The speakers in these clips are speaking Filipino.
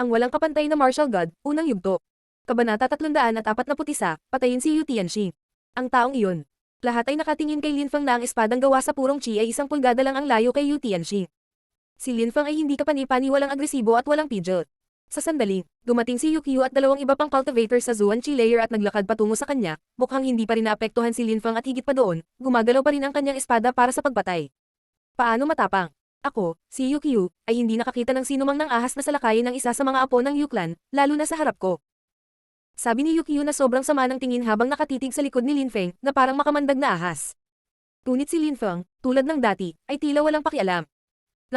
Ang walang kapantay na martial god, unang yugto. Kabanata 341, patayin si Yu Tianxing. Ang taong iyon. Lahat ay nakatingin kay Lin Feng na ang espadang gawa sa purong chi ay 1 pulgada lang ang layo kay Yu Tianxing. Si Lin Feng ay hindi kapani-pani, walang agresibo at walang pidget. Sa sandali, dumating si Yukio at 2 iba pang cultivator sa Zuan Chi layer at naglakad patungo sa kanya, mukhang hindi pa rin naapektuhan si Lin Feng at higit pa doon, gumagalaw pa rin ang kanyang espada para sa pagpatay. Paano matapang? Ako, si Yukio, ay hindi nakakita ng sinumang nang ahas na salakayin ng isa sa mga apo ng Yu Clan, lalo na sa harap ko. Sabi ni Yukio na sobrang sama ng tingin habang nakatitig sa likod ni Lin Feng na parang makamandag na ahas. Ngunit si Lin Feng, tulad ng dati, ay tila walang pakialam.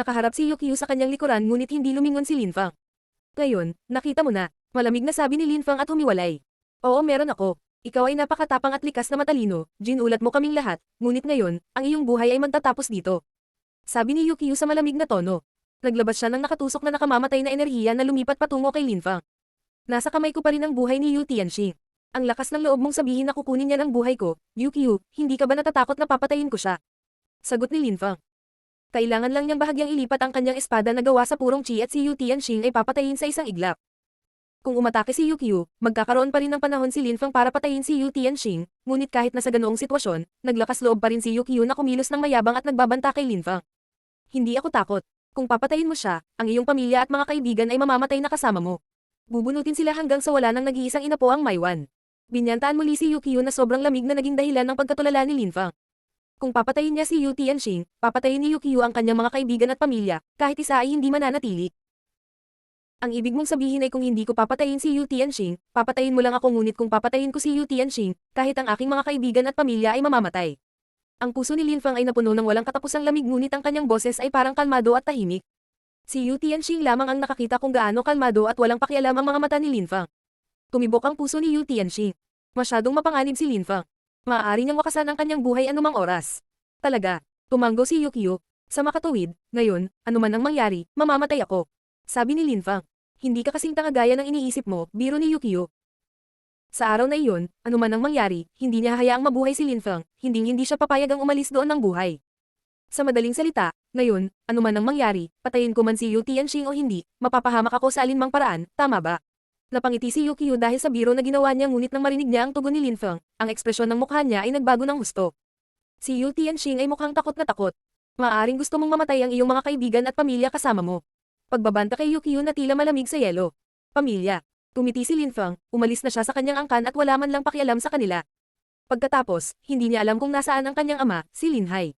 Nakaharap si Yukio sa kanyang likuran ngunit hindi lumingon si Lin Feng. Ngayon, nakita mo na, malamig na sabi ni Lin Feng at humiwalay. Oo, meron ako. Ikaw ay napakatapang at likas na matalino, ginulat mo kaming lahat, ngunit ngayon, ang iyong buhay ay magtatapos dito. Sabi ni Yukio sa malamig na tono. Naglabas siya ng nakatusok na nakamamatay na enerhiya na lumipat patungo kay Lin Feng. Nasa kamay ko pa rin ang buhay ni Yu Tianxing. Ang lakas ng loob mong sabihin na kukunin niya ng buhay ko, Yukio, hindi ka ba natatakot na papatayin ko siya? Sagot ni Lin Feng. Kailangan lang niyang bahagyang ilipat ang kanyang espada na gawa sa purong chi at si Yu Tianxing ay papatayin sa isang iglap. Kung umatake si Yukio, magkakaroon pa rin ng panahon si Lin Feng para patayin si Yu Tianxing, ngunit kahit na sa ganoong sitwasyon, naglakas loob pa rin si Yukio na kumilos ng mayabang at nagbabanta kay Lin Feng. Hindi ako takot. Kung papatayin mo siya, ang iyong pamilya at mga kaibigan ay mamamatay na kasama mo. Bubunutin sila hanggang sa wala nang nag-iisang inapo ang Maiwan. Binyantaan muli si Yukio na sobrang lamig na naging dahilan ng pagkatulala ni Lin Feng. Kung papatayin niya si Yu Tianxing, papatayin ni Yukio ang kanyang mga kaibigan at pamilya, kahit isa ay hindi mananatili. Ang ibig mong sabihin ay kung hindi ko papatayin si Yu Tianxing, papatayin mo lang ako, ngunit kung papatayin ko si Yu Tianxing, kahit ang aking mga kaibigan at pamilya ay mamamatay. Ang puso ni Lin Feng ay napuno ng walang katapusang lamig, ngunit ang kanyang boses ay parang kalmado at tahimik. Si Yu Tianxing lamang ang nakakita kung gaano kalmado at walang pakialam ang mga mata ni Lin Feng. Tumibok ang puso ni Yu Tianxing. Masyadong mapanganib si Lin Feng. Maaari niyang wakasan ang kanyang buhay anumang oras. Talaga, tumanggo si Yukio. Sa makatuwid, ngayon, anuman ang mangyari, mamamatay ako. Sabi ni Lin Feng. Hindi ka kasing tanga gaya ng iniisip mo, biro ni Yukio. Sa araw na iyon, anuman ang mangyari, hindi niya hayaang mabuhay si Lin Feng, hindi siya papayag ang umalis doon ng buhay. Sa madaling salita, ngayon, anuman ang mangyari, patayin ko man si Yu Tianxing o hindi, mapapahamak ako sa alinmang paraan, tama ba? Napangiti si Yukio dahil sa biro na ginawa niya, ngunit nang marinig niya ang tugon ni Lin Feng, ang ekspresyon ng mukha niya ay nagbago ng husto. Si Yu Tianxing ay mukhang takot na takot. Maaaring gusto mong mamatay ang iyong mga kaibigan at pamilya kasama mo. Pagbabanta kay Yukio na tila malamig sa yelo. Pamilya. Tumiti si Lin Feng, umalis na siya sa kanyang angkan at wala man lang pakialam sa kanila. Pagkatapos, hindi niya alam kung nasaan ang kanyang ama, si Lin Hai.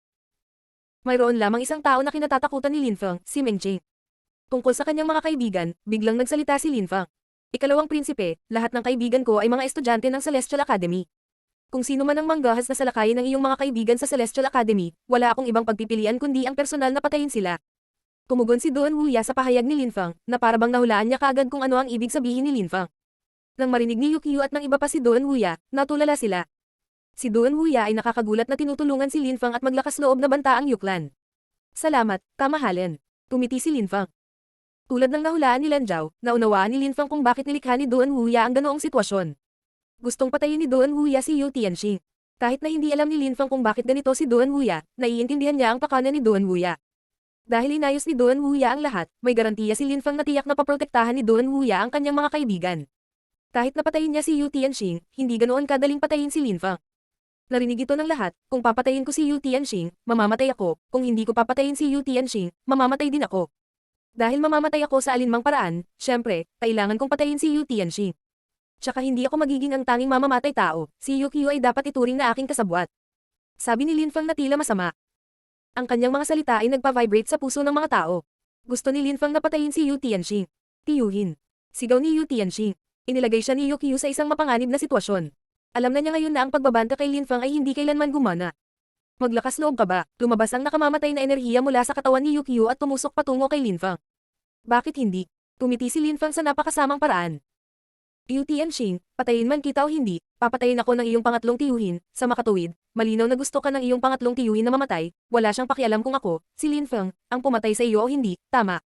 Mayroon lamang isang tao na kinatatakutan ni Lin Feng, si Meng Jing. Tungkol sa kanyang mga kaibigan, biglang nagsalita si Lin Feng. Ikalawang prinsipe, lahat ng kaibigan ko ay mga estudyante ng Celestial Academy. Kung sino man ang manggahas na salakayin ng iyong mga kaibigan sa Celestial Academy, wala akong ibang pagpipilian kundi ang personal na patayin sila. Tumugon si Duan Wuya sa pahayag ni Lin Feng, na parabang nahulaan niya kaagad kung ano ang ibig sabihin ni Lin Feng. Nang marinig ni Yukio at ng iba pa si Duan Wuya, natulala sila. Si Duan Wuya ay nakakagulat na tinutulungan si Lin Feng at maglakas loob na banta ang Yu Clan. Salamat, kamahalan. Tumiti si Lin Feng. Tulad ng nahulaan ni Lan Zhao, naunawaan ni Lin Feng kung bakit nilikha ni Duan Wuya ang ganoong sitwasyon. Gustong patayin ni Duan Wuya si Yu Tianxing. Kahit na hindi alam ni Lin Feng kung bakit ganito si Duan Wuya, naiintindihan niya ang pakana ni Duan Wuya. Dahil inayos ni Duan Wuya ang lahat, may garantiya si Lin Feng na tiyak na paprotektahan ni Duan Wuya ang kanyang mga kaibigan. Kahit napatayin niya si Yu Tianxing, hindi ganoon kadaling patayin si Lin Feng. Narinig ito ng lahat, kung papatayin ko si Yu Tianxing, mamamatay ako, kung hindi ko papatayin si Yu Tianxing, mamamatay din ako. Dahil mamamatay ako sa alinmang paraan, syempre, kailangan kong patayin si Yu Tianxing. Tsaka hindi ako magiging ang tanging mamamatay tao, si Yukio ay dapat ituring na aking kasabwat. Sabi ni Lin Feng na tila masama. Ang kanyang mga salita ay nagpa-vibrate sa puso ng mga tao. Gusto ni Lin Feng na patayin si Yu Tianxing. Tiyuhin. Sigaw ni Yu Tianxing. Inilagay siya ni Yukio sa isang mapanganib na sitwasyon. Alam na niya ngayon na ang pagbabanta kay Lin Feng ay hindi kailanman gumana. Maglakas loob ka ba? Lumabas ang nakamamatay na enerhiya mula sa katawan ni Yukio at tumusok patungo kay Lin Feng. Bakit hindi? Tumiti si Lin Feng sa napakasamang paraan. Yu Tianxing, patayin man kita o hindi, papatayin ako ng iyong pangatlong tiyuhin, sa makatuwid, malinaw na gusto ka ng iyong pangatlong tiyuhin na mamatay, wala siyang pakialam kung ako, si Lin Feng, ang pumatay sa iyo o hindi, tama.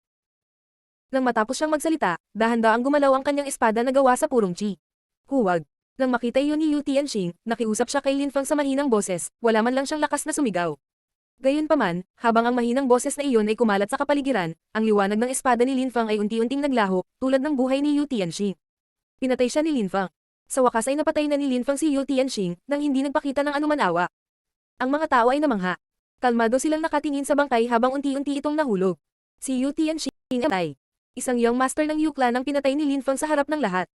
Nang matapos siyang magsalita, dahan-daang gumalaw ang kanyang espada na gawa sa purong chi. Huwag. Nang makita iyon ni Yu Tianxing, nakiusap siya kay Lin Feng sa mahinang boses, wala man lang siyang lakas na sumigaw. Gayunpaman, habang ang mahinang boses na iyon ay kumalat sa kapaligiran, ang liwanag ng espada ni Lin Fang ay unti-unting naglaho, tulad ng buhay ni Yu Tianxing. Pinatay siya ni Lin Fang. Sa wakas ay napatay na ni Lin Fang si Yu Tianxing, nang hindi nagpakita ng anuman awa. Ang mga tao ay namangha. Kalmado silang nakatingin sa bangkay habang unti-unti itong nahulog. Si Yu Tianxing ay patay. Isang young master ng Yu Clan ang pinatay ni Lin Fang sa harap ng lahat.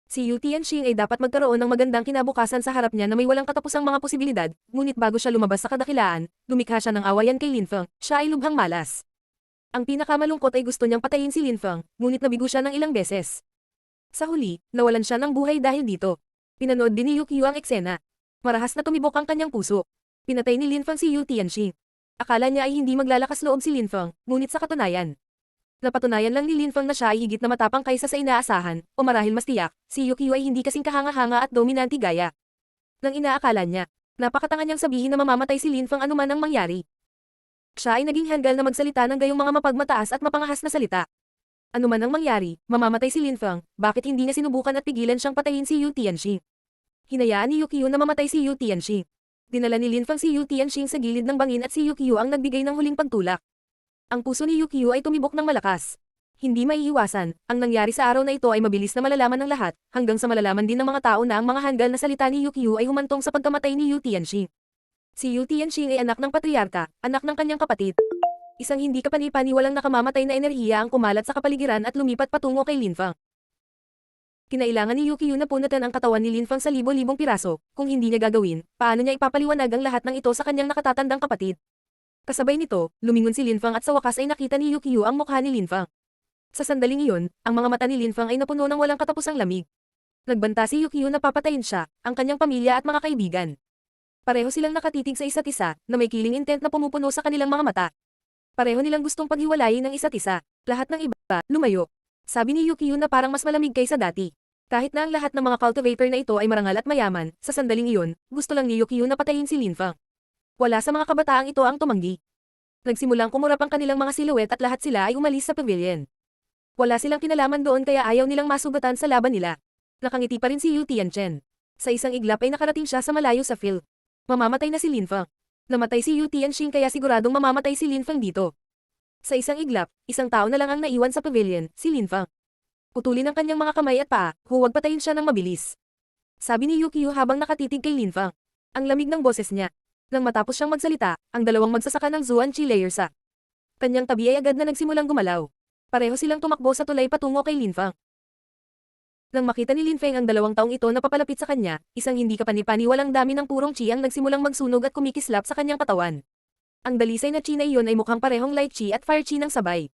Si Yu Tianxing ay dapat magkaroon ng magandang kinabukasan sa harap niya na may walang katapusang mga posibilidad, ngunit bago siya lumabas sa kadakilaan, lumikha siya ng awayan kay Lin Fang, siya ay lubhang malas. Ang pinakamalungkot ay gusto niyang patayin si Lin Fang, ngunit nabigo siya ng ilang beses. Sa huli, nawalan siya ng buhay dahil dito. Pinanood din ni Yu Qiu ang eksena. Marahas na tumibok ang kanyang puso. Pinatay ni Lin Fang si Yu Tianxing. Akala niya ay hindi maglalakas loob si Lin Fang, ngunit sa katunayan, napatunayan lang ni Lin Fang na siya ay higit na matapang kaysa sa inaasahan, o marahil mas tiyak, si Yu Qiu ay hindi kasing kahanga-hanga at dominante gaya nang inaakala niya. Napakatanga niyang sabihin na mamamatay si Lin Fang anuman ang mangyari. Siya ay naging hanggal na magsalita ng gayong mga mapagmataas at mapangahas na salita. Anuman ang mangyari, mamamatay si Lin Fang, bakit hindi niya sinubukan at pigilan siyang patayin si Yu Tianxing? Hinayaan ni Yu Qiu na mamatay si Yu Tianxing. Dinala ni Lin Fang si Yu Tianxing sa gilid ng bangin at si Yu Qiu ang nagbigay ng huling pagtulak. Ang puso ni Yu Qiu ay tumibok ng malakas. Hindi maiiwasan, ang nangyari sa araw na ito ay mabilis na malalaman ng lahat, hanggang sa malalaman din ng mga tao na ang mga hanggal na salita ni Yu Qiu ay humantong sa pagkamatay ni Yu Tianxing. Si Yu Tianxing ay anak ng patriarka, anak ng kanyang kapatid. Isang hindi kapani-paniwalang nakamamatay na enerhiya ang kumalat sa kapaligiran at lumipat patungo kay Lin Fang. Kinailangan ni Yu Qiu na punatan ang katawan ni Lin Fang sa libo-libong piraso, kung hindi niya gagawin, paano niya ipapaliwanag ang lahat ng ito sa kanyang nakatatandang kapatid? Kasabay nito, lumingon si Lin Fang at sa wakas ay nakita ni Yu Qiu ang mukha ni Lin Fang. Sa sandaling iyon, ang mga mata ni Lin Fang ay napuno ng walang katapusang lamig. Nagbanta si Yu Qiu na papatayin siya, ang kanyang pamilya at mga kaibigan. Pareho silang nakatitig sa isa't isa, na may killing intent na pumupuno sa kanilang mga mata. Pareho nilang gustong paghiwalayin ng isa't isa. Lahat ng iba, lumayo. Sabi ni Yu Qiu na parang mas malamig kaysa dati. Kahit na ang lahat ng mga cultivator na ito ay marangal at mayaman, sa sandaling iyon, gusto lang ni Yu Qiu na patayin si Lin Fang. Wala sa mga kabataang ito ang tumanggi. Nagsimulang kumurap ang kanilang mga siluet at lahat sila ay umalis sa pavilion. Wala silang kinalaman doon kaya ayaw nilang masugatan sa laban nila. Nakangiti pa rin si Yu Tianchen. Sa isang iglap ay nakarating siya sa malayo sa field. Mamamatay na si Lin Fang. Namatay si Yu Tianxing kaya siguradong mamamatay si Lin Fang dito. Sa isang iglap, isang tao na lang ang naiwan sa pavilion, si Lin Fang. Putulin ang kanyang mga kamay at paa, huwag patayin siya ng mabilis. Sabi ni Yu Qiu habang nakatitig kay Lin Fang. Ang lamig ng boses niya. Nang matapos siyang magsalita, ang dalawang magsasaka ng Zuan Qi layer sa kanyang tabi ay agad na nagsimulang gumalaw. Pareho silang tumakbo sa tulay patungo kay Lin Fang. Nang makita ni Lin Feng ang dalawang taong ito na papalapit sa kanya, isang hindi kapani-paniwalang dami ng purong chi ang nagsimulang magsunog at kumikislap sa kanyang katawan. Ang dalisay na chi na iyon ay mukhang parehong light chi at fire chi ng sabay.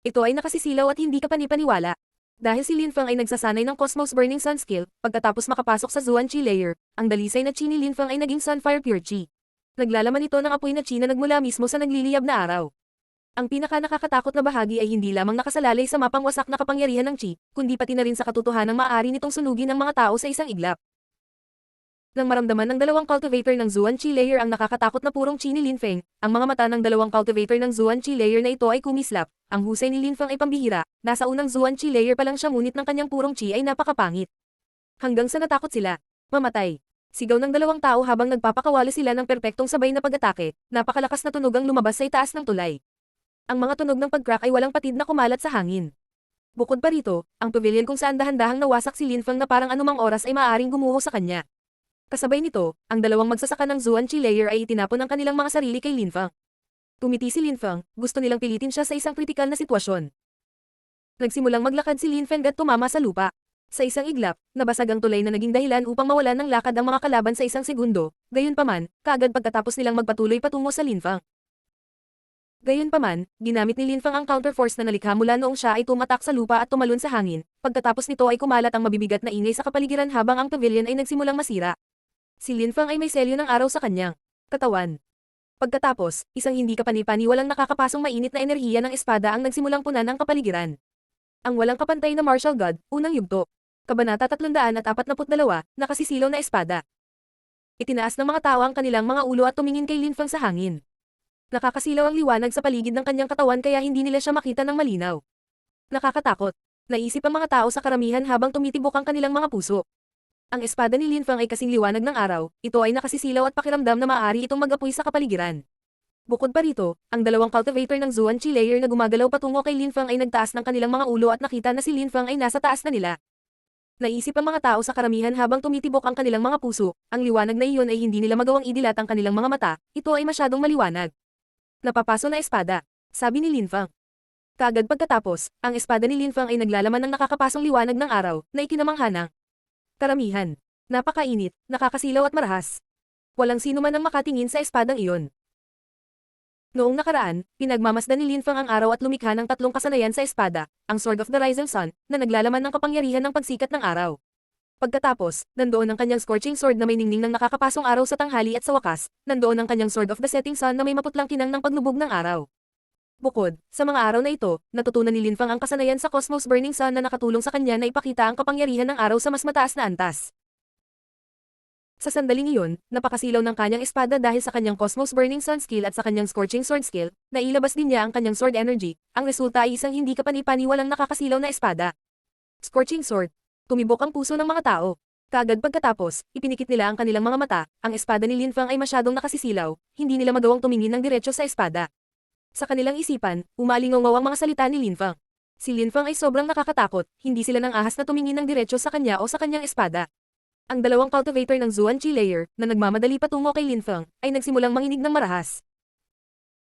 Ito ay nakasisilaw at hindi kapani-paniwala. Dahil si Lin Feng ay nagsasanay ng Cosmos Burning Sun skill, pagkatapos makapasok sa Zuan Qi layer, ang dalisay na chi ni Lin Feng ay naging Sunfire Pure Chi. Naglalaman ito ng apoy na chi na nagmula mismo sa nagliliyab na araw. Ang pinaka-nakakatakot na bahagi ay hindi lamang nakasalalay sa mapangwasak na kapangyarihan ng chi, kundi pati na rin sa katotohanang maaari nitong sunugin ng mga tao sa isang iglap. Nang maramdaman ng dalawang cultivator ng Zuan Qi layer ang nakakatakot na purong chi ni Lin Feng, ang mga mata ng dalawang cultivator ng Zuan Qi layer na ito ay kumislap. Ang husay ni Lin Feng ay pambihira, nasa unang Zuan Qi layer pa lang siya ngunit ng kanyang purong chi ay napakapangit. Hanggang sa natakot sila. Mamatay. Sigaw ng dalawang tao habang nagpapakawala sila ng perpektong sabay na pag-atake, napakalakas na tunog ang lumabas sa itaas ng tulay. Ang mga tunog ng pag-crack ay walang patid na kumalat sa hangin. Bukod pa rito, ang pavilion kung saan dahan-dahang nawasak si Lin Feng na parang anumang oras ay maaaring gumuho sa kanya. Kasabay nito, ang dalawang magsasaka ng Zuan Qi layer ay itinapon ang kanilang mga sarili kay Lin Feng. Tumiti si Lin Feng, gusto nilang pilitin siya sa isang kritikal na sitwasyon. Nagsimulang maglakad si Lin Feng at tumama sa lupa. Sa isang iglap, nabasag ang tulay na naging dahilan upang mawalan ng lakad ang mga kalaban sa isang segundo, gayunpaman, kaagad pagkatapos nilang magpatuloy patungo sa Lin Feng. Gayunpaman, ginamit ni Lin Feng ang counterforce na nalikha mula noong siya ay tumatak sa lupa at tumalon sa hangin, pagkatapos nito ay kumalat ang mabibigat na ingay sa kapaligiran habang ang pavilion ay nagsimulang masira. Si Lin Feng ay may selyo ng araw sa kanyang katawan. Pagkatapos, isang hindi kapani-paniwalang nakakapasong mainit na enerhiya ng espada ang nagsimulang punan ang kapaligiran. Ang walang kapantay na martial god, unang yugto. Kabanata 342, nakasisilaw na espada. Itinaas ng mga tao ang kanilang mga ulo at tumingin kay Lin Feng sa hangin. Nakakasilaw ang liwanag sa paligid ng kanyang katawan kaya hindi nila siya makita ng malinaw. Nakakatakot. Naisip ang mga tao sa karamihan habang tumitibok ang kanilang mga puso. Ang espada ni Lin Feng ay kasing liwanag ng araw, ito ay nakasisilaw at pakiramdam na maaari itong mag-apoy sa kapaligiran. Bukod pa rito, ang dalawang cultivator ng Zuan Chi layer na gumagalaw patungo kay Lin Feng ay nagtaas ng kanilang mga ulo at nakita na si Lin Feng ay nasa taas na nila. Naisip ang mga tao sa karamihan habang tumitibok ang kanilang mga puso, ang liwanag na iyon ay hindi nila magawang idilat ang kanilang mga mata, ito ay masyadong maliwanag. Napapaso na espada, sabi ni Lin Feng. Kaagad pagkatapos, ang espada ni Lin Feng ay naglalaman ng nakakapasong liwanag ng araw, na ikinamangha ng karamihan. Napakainit, nakakasilaw at marahas. Walang sino man ang makatingin sa espadang iyon. Noong nakaraan, pinagmamasdan ni Lin Feng ang araw at lumikha ng tatlong kasanayan sa espada, ang Sword of the Rising Sun, na naglalaman ng kapangyarihan ng pagsikat ng araw. Pagkatapos, nandoon ang kanyang Scorching Sword na may ningning ng nakakapasong araw sa tanghali at sa wakas, nandoon ang kanyang Sword of the Setting Sun na may maputlang kinang ng paglubog ng araw. Bukod, sa mga araw na ito, natutunan ni Lin Feng ang kasanayan sa Cosmos Burning Sun na nakatulong sa kanya na ipakita ang kapangyarihan ng araw sa mas mataas na antas. Sa sandaling iyon, napakasilaw ng kanyang espada dahil sa kanyang Cosmos Burning Sun skill at sa kanyang Scorching Sword skill, nailabas din niya ang kanyang sword energy, ang resulta ay isang hindi kapani-paniwalang nakakasilaw na espada. Scorching Sword. Tumibok ang puso ng mga tao. Kaagad pagkatapos, ipinikit nila ang kanilang mga mata, ang espada ni Lin Feng ay masyadong nakasisilaw, hindi nila magawang tumingin ng diretso sa espada. Sa kanilang isipan, umalingaw ang mga salita ni Lin Feng. Si Lin Feng ay sobrang nakakatakot, hindi sila nang ahas na tumingin ng diretso sa kanya o sa kanyang espada. Ang dalawang cultivator ng Zuan Chi layer, na nagmamadali patungo kay Lin Feng, ay nagsimulang manginig ng marahas.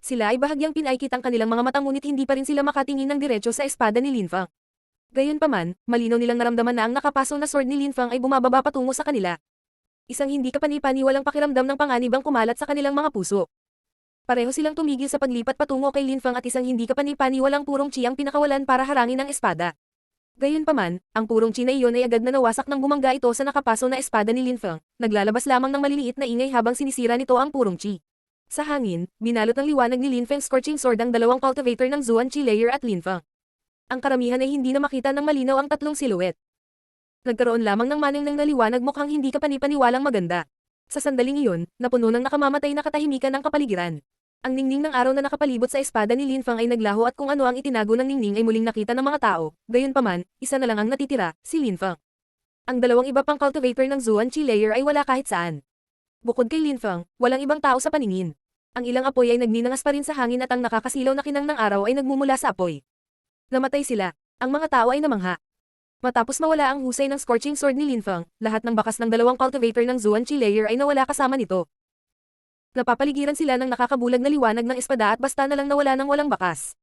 Sila ay bahagyang pinaikit ang kanilang mga mata ngunit hindi pa rin sila makatingin ng diretso sa espada ni Lin Feng. Gayunpaman, malinaw nilang naramdaman na ang nakapasong na sword ni Lin Feng ay bumababa patungo sa kanila. Isang hindi kapani-paniwalang pakiramdam ng panganib ang kumalat sa kanilang mga puso. Pareho silang tumigil sa paglipat patungo kay Lin Feng at isang hindi kapani-paniwalang purong chi ang pinakawalan para harangin ang espada. Gayunpaman, ang purong chi na iyon ay agad na nawasak nang bumangga ito sa nakapaso na espada ni Lin Feng, naglalabas lamang ng maliliit na ingay habang sinisira nito ang purong chi. Sa hangin, binalot ng liwanag ni Lin Feng's Scorching Sword ang dalawang cultivator ng Zuan Chi layer at Lin Feng. Ang karamihan ay hindi na makita ng malinaw ang tatlong silhouette. Nagkaroon lamang ng manang ng naliwanag mukhang hindi kapani-paniwalang maganda. Sa sandaling iyon, napuno ng nakamamatay na katahimikan ng kapaligiran. Ang ningning ng araw na nakapalibot sa espada ni Lin Feng ay naglaho at kung ano ang itinago ng ningning ay muling nakita ng mga tao, gayunpaman, isa na lang ang natitira, si Lin Feng. Ang dalawang iba pang cultivator ng Zuan Chi layer ay wala kahit saan. Bukod kay Lin Feng, walang ibang tao sa paningin. Ang ilang apoy ay nagninangas pa rin sa hangin at ang nakakasilaw na kinang ng araw ay nagmumula sa apoy. Namatay sila. Ang mga tao ay namangha. Matapos mawala ang husay ng Scorching Sword ni Lin Feng, lahat ng bakas ng dalawang cultivator ng Zuan Chi layer ay nawala kasama nito. Napapaligiran sila ng nakakabulag na liwanag ng espada at basta na lang nawala ng walang bakas.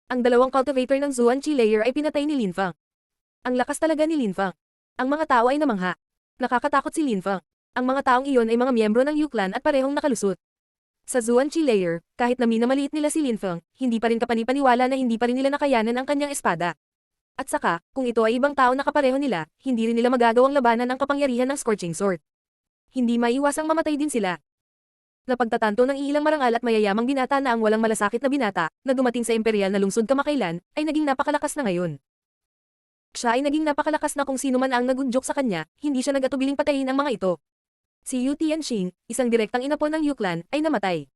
Ang dalawang cultivator ng Zuan Chi layer ay pinatay ni Lin Feng. Ang lakas talaga ni Lin Feng. Ang mga tao ay namangha. Nakakatakot si Lin Feng. Ang mga taong iyon ay mga miyembro ng Yu Clan at parehong nakalusot. Sa Zuan Chi layer, kahit na minamaliit nila si Lin Feng, hindi pa rin kapani-paniwala na hindi pa rin nila nakayanan ang kanyang espada. At saka, kung ito ay ibang tao na kapareho nila, hindi rin nila magagawang labanan ang kapangyarihan ng Scorching Sword. Hindi maiiwasang mamatay din sila. Napagtatanto ng ilang marangal at mayayamang binata na ang walang malasakit na binata, na dumating sa imperial na lungsod kamakailan, ay naging napakalakas na ngayon. Siya ay naging napakalakas na kung sino man ang nagunjok sa kanya, hindi siya nag-atubiling patayin ang mga ito. Si Yu Tianxing, isang direktang inapo ng Yu Clan, ay namatay.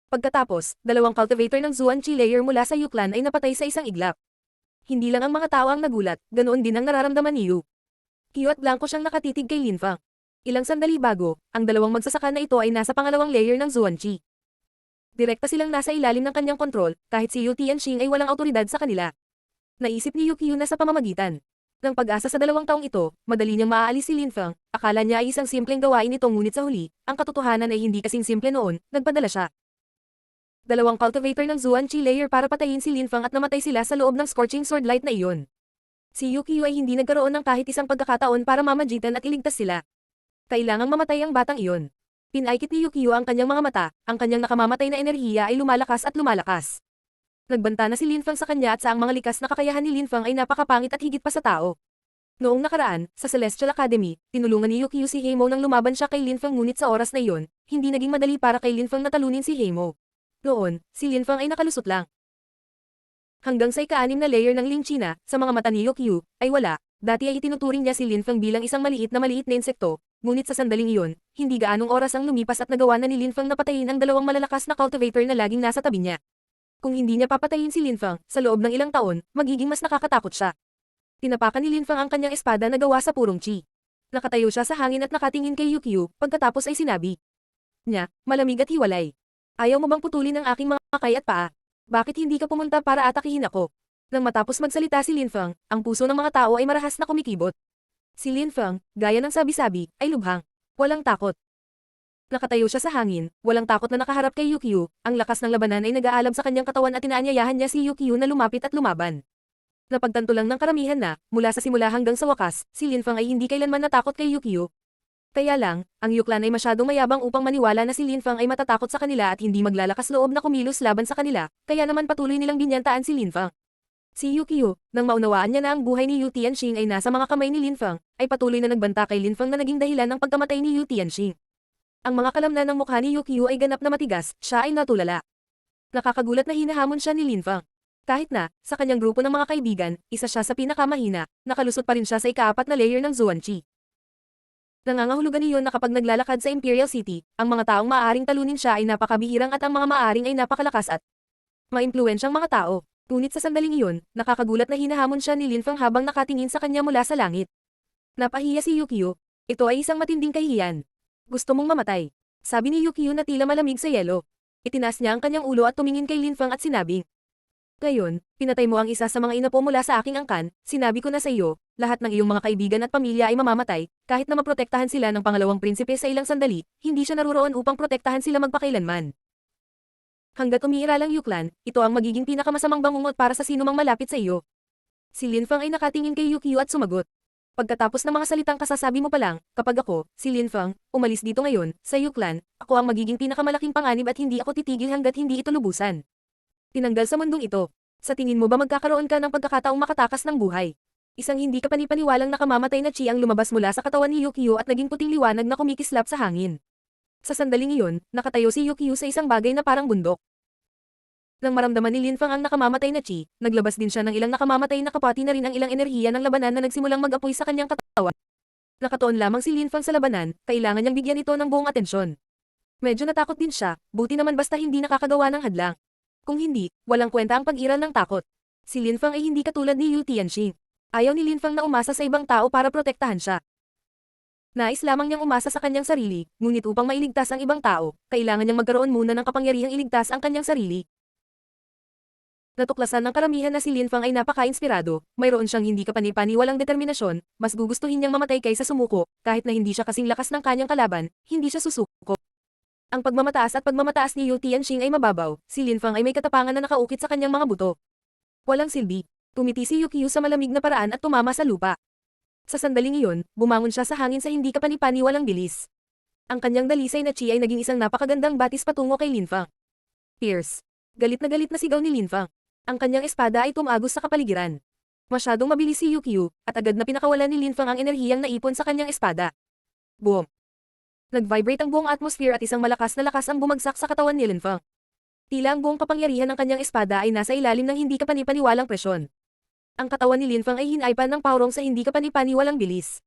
Pagkatapos, dalawang cultivator ng Zuan Chi layer mula sa Yu Clan ay napatay sa isang iglap. Hindi lang ang mga tao ang nagulat, ganoon din ang nararamdaman ni Yu. Kiyo at blanco siyang nakatitig kay Lin Feng. Ilang sandali bago, ang dalawang magsasaka na ito ay nasa pangalawang layer ng Zuan Chi. Direkta silang nasa ilalim ng kanyang kontrol, kahit si Yu Tianxing ay walang autoridad sa kanila. Naisip ni Yu Qiu na sa pamamagitan ng pag-asa sa dalawang taong ito, madali niyang maaalis si Lin Feng, akala niya ay isang simpleng gawain ito ngunit sa huli, ang katotohanan ay hindi kasing simple noon, nagpadala siya. Dalawang cultivator ng Zuan Chi layer para patayin si Lin Feng at namatay sila sa loob ng Scorching Sword light na iyon. Si Yu Qiu ay hindi nagkaroon ng kahit isang pagkakataon para mamagitan at iligtas sila. Kailangang mamatay ang batang iyon. Pinaikit ni Yu Qiu ang kanyang mga mata, ang kanyang nakamamatay na enerhiya ay lumalakas at lumalakas. Nagbanta na si Lin Feng sa kanya at sa ang mga likas na kakayahan ni Lin Feng ay napakapangit at higit pa sa tao. Noong nakaraan, sa Celestial Academy, tinulungan ni Yu Qiu si Heimo nang lumaban siya kay Lin Feng ngunit sa oras na iyon, hindi naging madali para kay Lin Feng na talunin si Heimo. Noon, si Lin Feng ay nakalusot lang. Hanggang sa ika-6 na layer ng Ling China, sa mga mata ni Yu Qiu, ay wala. Dati ay itinuturing niya si Lin Feng bilang isang maliit na insekto, ngunit sa sandaling iyon, hindi gaanong oras ang lumipas at nagawa na ni Lin Feng na patayin ang dalawang malalakas na cultivator na laging nasa tabi niya. Kung hindi niya papatayin si Lin Feng, sa loob ng ilang taon, magiging mas nakakatakot siya. Tinapakan ni Lin Feng ang kanyang espada na gawa sa purong chi. Nakatayo siya sa hangin at nakatingin kay Yu Qiu, pagkatapos ay sinabi niya, malamig at hiwalay. Ayaw mo bang putulin ang aking mga kay at paa? Bakit hindi ka pumunta para atakihin ako? Nang matapos magsalita si Lin Feng, ang puso ng mga tao ay marahas na kumikibot. Si Lin Feng, gaya ng sabi-sabi, ay lubhang. Walang takot. Nakatayo siya sa hangin, walang takot na nakaharap kay Yukio, ang lakas ng labanan ay nag-aalab sa kanyang katawan at inaanyayahan niya si Yukio na lumapit at lumaban. Napagtanto lang ng karamihan na, mula sa simula hanggang sa wakas, si Lin Feng ay hindi kailanman natakot kay Yukio. Kaya lang, ang Yuklan ay masyadong mayabang upang maniwala na si Lin Feng ay matatakot sa kanila at hindi maglalakas loob na kumilos laban sa kanila, kaya naman patuloy nilang binyantaan si Lin Feng. Si Yukio, nang maunawaan niya na ang buhay ni Yu Tianxing ay nasa mga kamay ni Lin Feng, ay patuloy na nagbanta kay Lin Feng na naging dahilan ng pagkamatay ni Yu Tianxing. Ang mga kalamnan ng mukha ni Yukio ay ganap na matigas, siya ay natulala. Nakakagulat na hinahamon siya ni Lin Feng. Kahit na, sa kanyang grupo ng mga kaibigan, isa siya sa pinakamahina, nakalusot pa rin siya sa ika-4 na layer ng Zuanqi. Nangangahulugan iyon na kapag naglalakad sa Imperial City, ang mga taong maaaring talunin siya ay napakabihirang at ang mga maaaring ay napakalakas at maimpluwensyang mga tao. Ngunit sa sandaling iyon, nakakagulat na hinahamon siya ni Lin Feng habang nakatingin sa kanya mula sa langit. Napahiya si Yukio. Ito ay isang matinding kahihiyan. Gusto mong mamatay. Sabi ni Yukio na tila malamig sa yelo. Itinaas niya ang kanyang ulo at tumingin kay Lin Feng at sinabi, "Ngayon, pinatay mo ang isa sa mga inapo mula sa aking angkan, sinabi ko na sa iyo, lahat ng iyong mga kaibigan at pamilya ay mamamatay, kahit na maprotektahan sila ng pangalawang prinsipe sa ilang sandali, hindi siya naruroon upang protektahan sila magpakailanman. Hanggat umiiral ang Yuklan, ito ang magiging pinakamasamang bangungot para sa sinumang malapit sa iyo." Si Lin Feng ay nakatingin kay Yukio at sumagot. Pagkatapos ng mga salitang kasasabi mo pa lang, kapag ako, si Lin Feng, umalis dito ngayon, sa Yuklan, ako ang magiging pinakamalaking panganib at hindi ako titigil hanggat hindi ito lubusan. Tinanggal sa mundong ito. Sa tingin mo ba magkakaroon ka ng pagkakataong makatakas ng buhay? Isang hindi kapanipaniwalang nakamamatay na chi ang lumabas mula sa katawan ni Yukio at naging puting liwanag na kumikislap sa hangin. Sa sandaling iyon, nakatayo si Yukio sa isang bagay na parang bundok. Nang maramdaman ni Lin Feng ang nakamamatay na chi, naglabas din siya ng ilang nakamamatay na kapati na rin ang ilang enerhiya ng labanan na nagsimulang mag-apoy sa kanyang katawan. Nakatuon lamang si Lin Feng sa labanan, kailangan niyang bigyan ito ng buong atensyon. Medyo natakot din siya, buti naman basta hindi nakakagawa ng hadlang. Kung hindi, walang kwenta ang pag-iral ng takot. Si Lin Feng ay hindi katulad ni Yu Tianxing. Ayaw ni Lin Feng na umasa sa ibang tao para protektahan siya. Nais lamang niyang umasa sa kanyang sarili, ngunit upang mailigtas ang ibang tao, kailangan niyang magkaroon muna ng kapangyarihang iligtas ang kanyang sarili. Natuklasan ng karamihan na si Lin Feng ay napaka-inspirado, mayroon siyang hindi kapanipaniwalang determinasyon, mas gugustuhin niyang mamatay kaysa sumuko, kahit na hindi siya kasing lakas ng kanyang kalaban, hindi siya susuko. Ang pagmamataas at pagmamataas ni Yu Tianxing ay mababaw, si Lin Feng ay may katapangan na nakaukit sa kanyang mga buto. Walang silbi. Tumiti si Yukio sa malamig na paraan at tumama sa lupa. Sa sandaling iyon, bumangon siya sa hangin sa hindi kapanipaniwalang bilis. Ang kanyang dalisay na chi ay naging isang napakagandang batis patungo kay Lin Feng. Pierce. Galit na sigaw ni Lin Feng. Ang kanyang espada ay tumagos sa kapaligiran. Masyadong mabilis si Yukio, at agad na pinakawalan ni Lin Feng ang enerhiyang naipon sa kanyang espada. Boom! Nag-vibrate ang buong atmosphere at isang malakas na lakas ang bumagsak sa katawan ni Lin Feng. Tila ang buong kapangyarihan ng kanyang espada ay nasa ilalim ng hindi kapanipaniwalang presyon. Ang katawan ni Lin Feng ay hinaipan ng paurong sa hindi kapanipaniwalang bilis.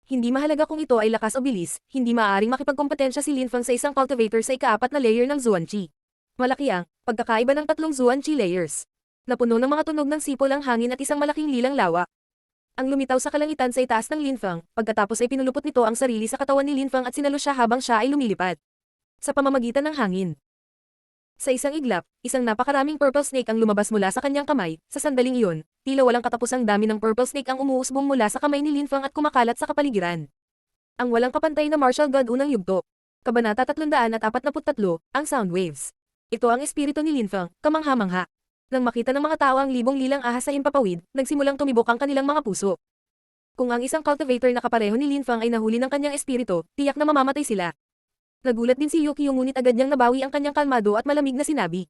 Hindi mahalaga kung ito ay lakas o bilis, hindi maaaring makipagkompetensya si Lin Feng sa isang cultivator sa ika-4 na layer ng Zuanqi. Malaki ang pagkakaiba ng 3 Zuanqi layers. Napuno ng mga tunog ng sipol ang hangin at isang malaking lilang lawa. Ang lumitaw sa kalangitan sa itaas ng Lin Feng, pagkatapos ay pinulupot nito ang sarili sa katawan ni Lin Feng at sinalo siya habang siya ay lumilipad. Sa pamamagitan ng hangin. Sa isang iglap, isang napakaraming purple snake ang lumabas mula sa kanyang kamay, sa sandaling iyon, tila walang katapusang dami ng purple snake ang umuusbong mula sa kamay ni Lin Feng at kumakalat sa kapaligiran. Ang walang kapantay na martial god unang yugto. Kabanata 343, ang sound waves. Ito ang espiritu ni Lin Feng, kamangha-mangha. Nang makita ng mga tao ang libong lilang ahas sa himpapawid, nagsimulang tumibok ang kanilang mga puso. Kung ang isang cultivator na kapareho ni Lin Feng ay nahuli ng kanyang espiritu, tiyak na mamamatay sila. Nagulat din si Yukio ngunit agad niyang nabawi ang kanyang kalmado at malamig na sinabi.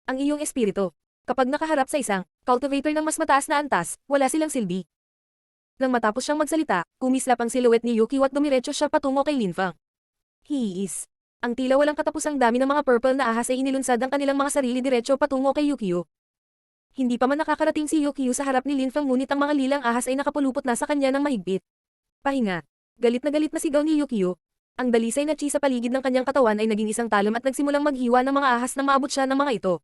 Ang iyong espiritu. Kapag nakaharap sa isang cultivator ng mas mataas na antas, wala silang silbi. Nang matapos siyang magsalita, kumislap ang silhouette ni Yukio at dumiretso siya patungo kay Lin Feng. He is. Ang tila walang katapusang dami ng mga purple na ahas ay inilunsad ang kanilang mga sarili diretso patungo kay Yukio. Hindi pa man nakakarating si Yukio sa harap ni Lin Feng ngunit ang mga lilang ahas ay nakapulupot na sa kanya ng mahigpit. Pahinga. Galit na sigaw ni Yukio. Ang dalisay na chi sa paligid ng kanyang katawan ay naging isang talon at nagsimulang maghiwa ng mga ahas na maabot siya ng mga ito.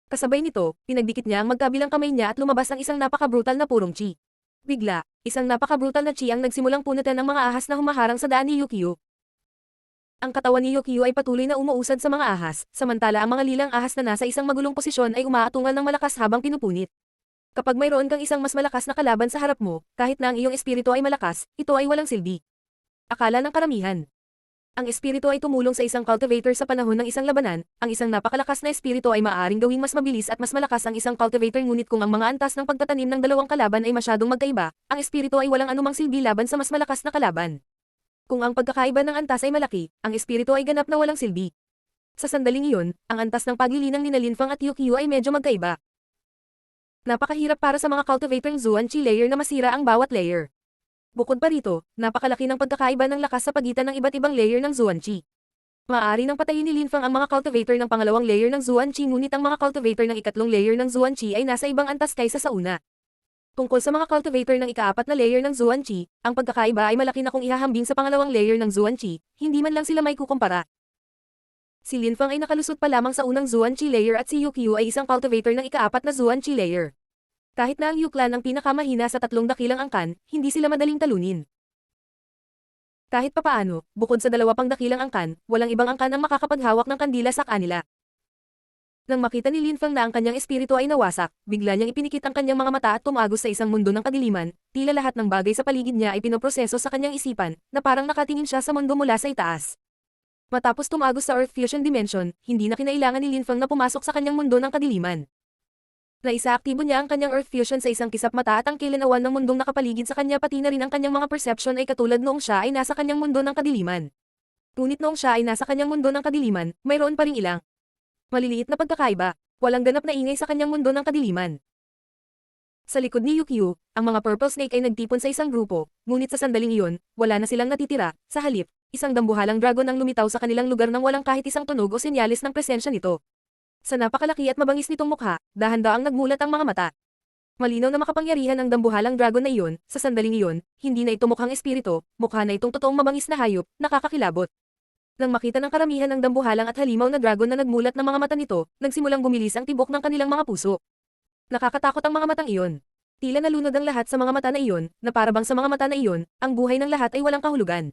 Kasabay nito, pinagdikit niya ang magkabilang kamay niya at lumabas ang isang napaka-brutal na purong chi. Bigla, isang napaka-brutal na chi ang nagsimulang punutan ng mga ahas na humaharang sa daan ni Yukio. Ang katawan ni Yukio ay patuloy na umuusad sa mga ahas, samantala ang mga lilang ahas na nasa isang magulong posisyon ay umaatungal ng malakas habang pinupunit. Kapag mayroon kang isang mas malakas na kalaban sa harap mo, kahit na ang iyong espiritu ay malakas, ito ay walang silbi. Akala ng karamihan. Ang espiritu ay tumulong sa isang cultivator sa panahon ng isang labanan, ang isang napakalakas na espiritu ay maaaring gawing mas mabilis at mas malakas ang isang cultivator ngunit kung ang mga antas ng pagtatanim ng dalawang kalaban ay masyadong magkaiba, ang espiritu ay walang anumang silbi laban sa mas malakas na kalaban. Kung ang pagkakaiba ng antas ay malaki, ang espiritu ay ganap na walang silbi. Sa sandaling iyon, ang antas ng paglilinang ni Linfang at Yukio ay medyo magkaiba. Napakahirap para sa mga cultivator ng Zuan-Chi layer na masira ang bawat layer. Bukod pa rito, napakalaki ng pagkakaiba ng lakas sa pagitan ng iba't ibang layer ng Zuan-Chi. Maaari nang patayin ni Linfang ang mga cultivator ng pangalawang layer ng Zuan-Chi ngunit ang mga cultivator ng ikatlong layer ng Zuan-Chi ay nasa ibang antas kaysa sa una. Tungkol sa mga cultivator ng ikaapat na layer ng Zuan-Chi, ang pagkakaiba ay malaki na kung ihahambing sa pangalawang layer ng Zuan-Chi, hindi man lang sila may kukumpara. Si Linfang ay nakalusot pa lamang sa unang Zuan-Chi layer at si Yukio ay isang cultivator ng ikaapat na Zuan-Chi layer. Kahit na ang Yuklan ang pinakamahina sa tatlong dakilang angkan, hindi sila madaling talunin. Kahit papaano, bukod sa dalawa pang dakilang angkan, walang ibang angkan ang makakapaghawak ng kandila sa kanila. Nang makita ni Linfang na ang kanyang espiritu ay nawasak, bigla niyang ipinikit ang kanyang mga mata at tumagos sa isang mundo ng kadiliman, tila lahat ng bagay sa paligid niya ay pinoproseso sa kanyang isipan, na parang nakatingin siya sa mundo mula sa itaas. Matapos tumagos sa Earth Fusion Dimension, hindi na kinailangan ni Linfang na pumasok sa kanyang mundo ng kadiliman. Naisaaktibo niya ang kanyang Earth Fusion sa isang kisap mata at ang kilinawan ng mundong nakapaligid sa kanya pati na rin ang kanyang mga perception ay katulad noong siya ay nasa kanyang mundo ng kadiliman. Ngunit noong siya ay nasa kanyang mundo ng kadiliman, mayroon pa ring ilang maliliit na pagkakaiba, walang ganap na ingay sa kanyang mundo ng kadiliman. Sa likod ni Yukio, ang mga Purple Snake ay nagtipon sa isang grupo, ngunit sa sandaling iyon, wala na silang natitira, sa halip, isang dambuhalang dragon ang lumitaw sa kanilang lugar nang walang kahit isang tunog o senyalis ng presensya nito. Sa napakalaki at mabangis nitong mukha, dahan-daang nagmulat ang mga mata. Malinaw na makapangyarihan ang dambuhalang dragon na iyon, sa sandaling iyon, hindi na ito mukhang espiritu, mukha na itong totoong mabangis na hayop, nakakakilabot. Nang makita ng karamihan ang dambuhalang at halimaw na dragon na nagmulat ng mga mata nito, nagsimulang bumilis ang tibok ng kanilang mga puso. Nakakatakot ang mga matang iyon. Tila nalunod ang lahat sa mga mata na iyon, na parabang sa mga mata na iyon, ang buhay ng lahat ay walang kahulugan.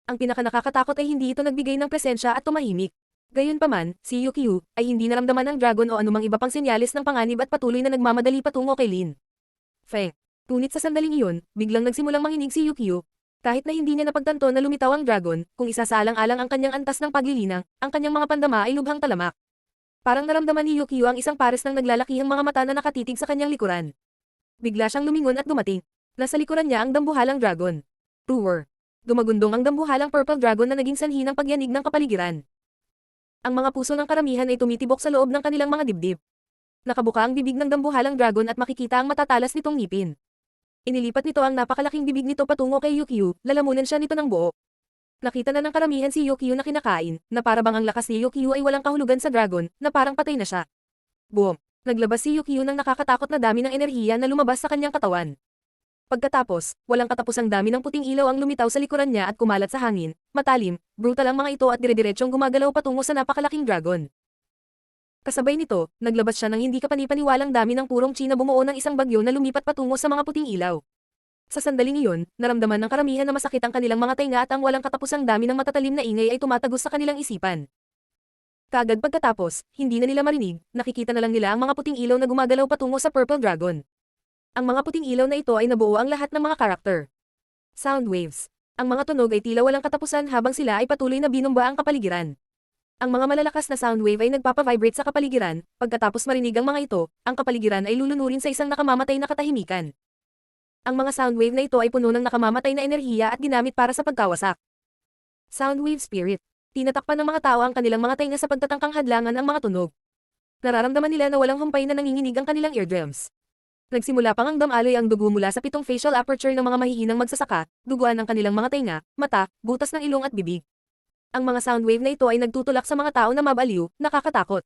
Ang pinakanakakatakot ay hindi ito nagbigay ng presensya at tumahimik. Gayunpaman, si Yukio ay hindi naramdaman ng dragon o anumang iba pang senyalis ng panganib at patuloy na nagmamadali patungo kay Lin Feng. Ngunit sa sandaling iyon, biglang nagsimulang manginig si Yukio. Kahit na hindi niya napagtanto na lumitaw ang dragon, kung isasaalang-alang ang kanyang antas ng paglilinang, ang kanyang mga pandama ay lubhang talamak. Parang naramdaman ni Yukio ang isang pares ng naglalakihang mga mata na nakatitig sa kanyang likuran. Bigla siyang lumingon at dumating. Nasa likuran niya ang dambuhalang dragon. Roar. Gumagundong ang dambuhalang purple dragon na naging sanhi ng pagyanig ng kapaligiran. Ang mga puso ng karamihan ay tumitibok sa loob ng kanilang mga dibdib. Nakabuka ang bibig ng dambuhalang dragon at makikita ang matatalas nitong ngipin. Inilipat nito ang napakalaking bibig nito patungo kay Yukio, lalamunan siya nito ng buo. Nakita na ng karamihan si Yukio na kinakain, na parabang ang lakas ni Yukio ay walang kahulugan sa dragon, na parang patay na siya. Boom! Naglabas si Yukio ng nakakatakot na dami ng enerhiya na lumabas sa kanyang katawan. Pagkatapos, walang katapusang dami ng puting ilaw ang lumitaw sa likuran niya at kumalat sa hangin, matalim, brutal ang mga ito at dire-diretsyong gumagalaw patungo sa napakalaking dragon. Kasabay nito, naglabas siya ng hindi kapanipaniwalang dami ng purong chi na bumuo ng isang bagyo na lumipat patungo sa mga puting ilaw. Sa sandaling iyon, naramdaman ng karamihan na masakit ang kanilang mga tainga at ang walang katapusang dami ng matatalim na ingay ay tumatagos sa kanilang isipan. Kaagad pagkatapos, hindi na nila marinig, nakikita na lang nila ang mga puting ilaw na gumagalaw patungo sa Purple Dragon. Ang mga puting ilaw na ito ay nabuo ang lahat ng mga karakter. Sound waves. Ang mga tunog ay tila walang katapusan habang sila ay patuloy na binumba ang kapaligiran. Ang mga malalakas na sound wave ay nagpapavibrate sa kapaligiran, pagkatapos marinig ang mga ito, ang kapaligiran ay lulunurin sa isang nakamamatay na katahimikan. Ang mga sound wave na ito ay puno ng nakamamatay na enerhiya at ginamit para sa pagkawasak. Sound wave spirit. Tinatakpan ng mga tao ang kanilang mga tainga sa pagtatangkang hadlangan ang mga tunog. Nararamdaman nila na walang humpay na nanginginig ang kanilang eardrums. Nagsimula pang ang damaloy ang dugo mula sa 7 facial aperture ng mga mahihinang magsasaka, duguan ng kanilang mga tainga, mata, butas ng ilong at bibig. Ang mga sound wave na ito ay nagtutulak sa mga tao na mabaliw, nakakatakot.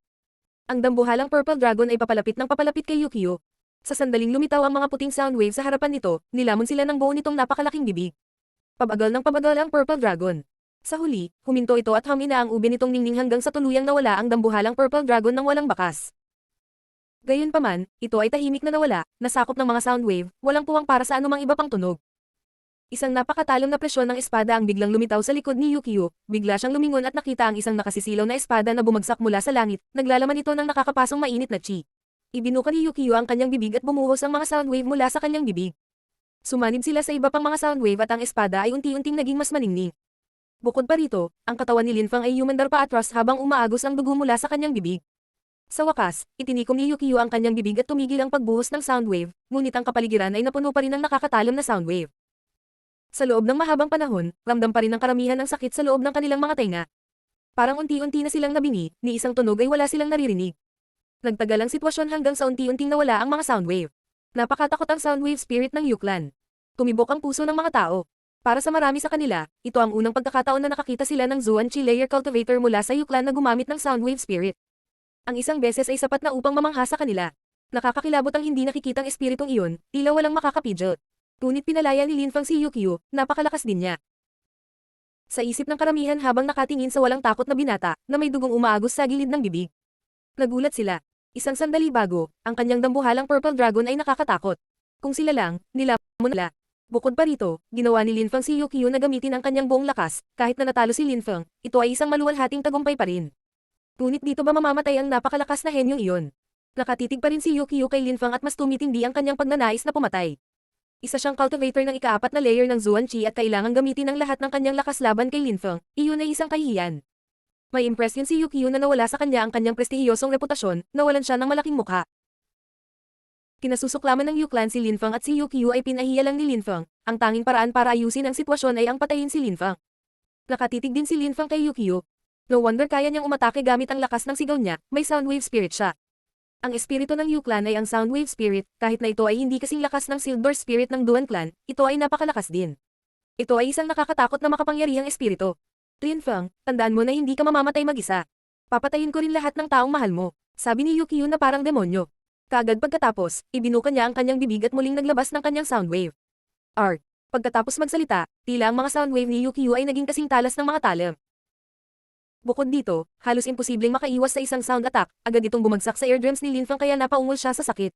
Ang dambuhalang purple dragon ay papalapit ng papalapit kay Yukio. Sa sandaling lumitaw ang mga puting sound wave sa harapan nito, nilamon sila ng buo nitong napakalaking bibig. Pabagal ng pabagal ang purple dragon. Sa huli, huminto ito at humina ang ube nitong ningning hanggang sa tuluyang nawala ang dambuhalang purple dragon ng walang bakas. Gayunpaman, ito ay tahimik na nawala, nasakop ng mga sound wave, walang puwang para sa anumang iba pang tunog. Isang napakatalong na presyon ng espada ang biglang lumitaw sa likod ni Yukio, bigla siyang lumingon at nakita ang isang nakasisilaw na espada na bumagsak mula sa langit, naglalaman ito ng nakakapasong mainit na chi. Ibinuka ni Yukio ang kanyang bibig at bumuhos ang mga sound wave mula sa kanyang bibig. Sumanib sila sa iba pang mga sound wave at ang espada ay unti-unting naging mas maningning. Bukod pa rito, ang katawan ni Linfang ay humandar pa atras habang umaagos ang dugo mula sa kanyang bibig. Sa wakas, itinikom ni Yukio ang kanyang bibig at tumigil ang pagbuhos ng sound wave, ngunit ang kapaligiran ay napuno pa rin ng nakakatalom na sound wave. Sa loob ng mahabang panahon, ramdam pa rin ng karamihan ng sakit sa loob ng kanilang mga tenga. Parang unti-unti na silang nabini, ni isang tunog ay wala silang naririnig. Nagtagal ang sitwasyon hanggang sa unti-unting nawala ang mga sound wave. Napakatakot ang sound wave spirit ng Yuklan. Tumibok ang puso ng mga tao. Para sa marami sa kanila, ito ang unang pagkakataon na nakakita sila ng Zuan Chi Layer Cultivator mula sa Yuklan na gumamit ng sound wave spirit. Ang isang beses ay sapat na upang mamangha sa kanila. Nakakakilabot ang hindi nakikitang espiritong iyon, tila walang makakapidyo. Ngunit pinalaya ni Linfang si Yukio, napakalakas din niya. Sa isip ng karamihan habang nakatingin sa walang takot na binata, na may dugong umaagos sa gilid ng bibig. Nagulat sila. Isang sandali bago, ang kanyang dambuhalang purple dragon ay nakakatakot. Kung sila lang, nilamon nila. Bukod pa rito, ginawa ni Linfang si Yukio na gamitin ang kanyang buong lakas, kahit na natalo si Linfang, ito ay isang maluwalhating tagumpay pa rin. Ngunit dito ba mamamatay ang napakalakas na henyong iyon? Nakatitig pa rin si Yukio kay Linfang at mas tumitindi ang kanyang pagnanais na pumatay. Isa siyang cultivator ng ika-4 na layer ng Zuan Chi at kailangang gamitin ang lahat ng kanyang lakas laban kay Linfang, iyon ay isang kahihiyan. May impresyon si Yukio na nawala sa kanya ang kanyang prestihiyosong reputasyon, nawalan siya ng malaking mukha. Kinasusuklaman ng Yuklan si Linfang at si Yukio ay pinahiya lang ni Linfang, ang tanging paraan para ayusin ang sitwasyon ay ang patayin si Linfang. Nakatitig din si Linfang kay Yukio. No wonder kaya niyang umatake gamit ang lakas ng sigaw niya, may sound wave spirit siya. Ang espiritu ng Yuklan ay ang Soundwave Spirit, kahit na ito ay hindi kasing lakas ng Silver Spirit ng Duan Clan, ito ay napakalakas din. Ito ay isang nakakatakot na makapangyarihang espiritu. Linfang, tandaan mo na hindi ka mamamatay mag-isa. Papatayin ko rin lahat ng taong mahal mo, sabi ni Yukio na parang demonyo. Kaagad pagkatapos, ibinuka niya ang kanyang bibig at muling naglabas ng kanyang soundwave. Pagkatapos magsalita, tila ang mga soundwave ni Yukio ay naging kasing talas ng mga talam. Bukod dito, halos imposibleng makaiwas sa isang sound attack, agad itong bumagsak sa eardrums ni Linfang kaya napaungol siya sa sakit.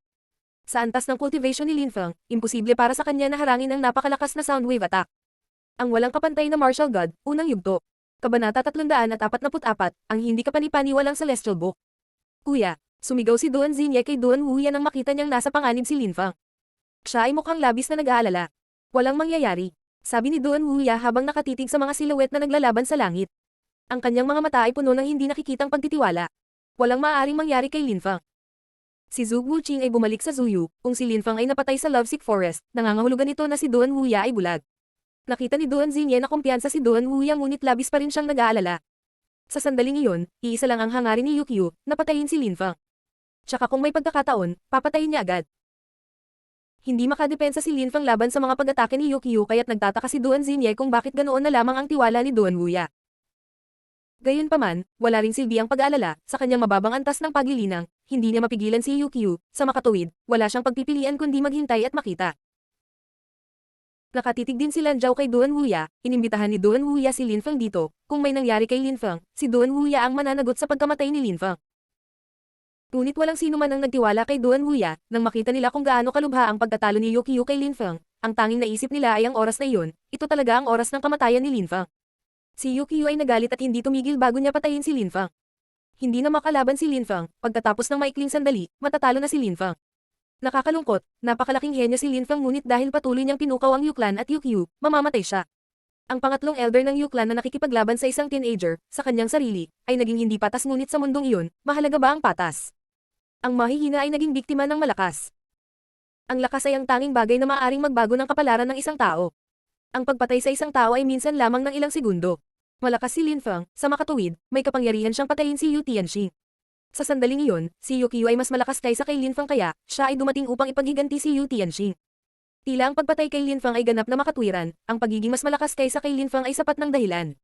Sa antas ng cultivation ni Linfang, imposible para sa kanya na harangin ang napakalakas na sound wave attack. Ang walang kapantay na martial god, unang yugto. Kabanata 344, ang hindi kapanipaniwalang celestial book. Kuya, sumigaw si Duan Xinye kay Duan Wuya nang makita niyang nasa panganib si Linfang. Siya ay mukhang labis na nag-aalala. Walang mangyayari, sabi ni Duan Wuya habang nakatitig sa mga silhouette na naglalaban sa langit. Ang kanyang mga mata ay puno ng hindi nakikitang pagtitiwala. Walang maaaring mangyari kay Linfang. Si Zhu Wuqing ay bumalik sa Zuyu, kung si Linfang ay napatay sa Lovesick Forest, nangangahulugan ito na si Duan Wuya ay bulag. Nakita ni Duan Xinye na kumpiyansa si Duan Wuya ngunit labis pa rin siyang nag-aalala. Sa sandaling iyon, iisa lang ang hangarin ni Yukio, napatayin si Linfang. Tsaka kung may pagkakataon, papatayin niya agad. Hindi makadepensa si Linfang laban sa mga pag-atake ni Yukio kaya't nagtataka si Duan Xinye kung bakit ganoon na lamang ang tiwala ni Duan Wuya. Gayunpaman, wala ring silbi ang pag-aalala, sa kanyang mababang antas ng paglilinang, hindi niya mapigilan si Yukio, sa makatuwid, wala siyang pagpipilian kundi maghintay at makita. Nakatitig din si Lan Zhao kay Duan Wuya, inimbitahan ni Duan Wuya si Linfang dito, kung may nangyari kay Linfang, si Duan Wuya ang mananagot sa pagkamatay ni Linfang. Ngunit walang sino man ang nagtiwala kay Duan Wuya, nang makita nila kung gaano kalubha ang pagkatalo ni Yukio kay Linfang, ang tanging naisip nila ay ang oras na iyon, ito talaga ang oras ng kamatayan ni Linfang. Si Yukio ay nagalit at hindi tumigil bago niya patayin si Linfang. Hindi na makalaban si Linfang, pagkatapos ng maikling sandali, matatalo na si Linfang. Nakakalungkot, napakalaking henyo si Linfang ngunit dahil patuloy niyang pinukaw ang Yuklan at Yukio, mamamatay siya. Ang pangatlong elder ng Yuklan na nakikipaglaban sa isang teenager, sa kanyang sarili, ay naging hindi patas ngunit sa mundong iyon, mahalaga ba ang patas? Ang mahihina ay naging biktima ng malakas. Ang lakas ay ang tanging bagay na maaaring magbago ng kapalaran ng isang tao. Ang pagpatay sa isang tao ay minsan lamang ng ilang segundo. Malakas si Linfang, sa makatuwid, may kapangyarihan siyang patayin si Yu Tianxi. Sa sandaling iyon, si Yukio ay mas malakas kaysa kay Linfang kaya, siya ay dumating upang ipaghiganti si Yu Tianxi. Tila ang pagpatay kay Linfang ay ganap na makatwiran, ang pagiging mas malakas kaysa kay Linfang ay sapat ng dahilan.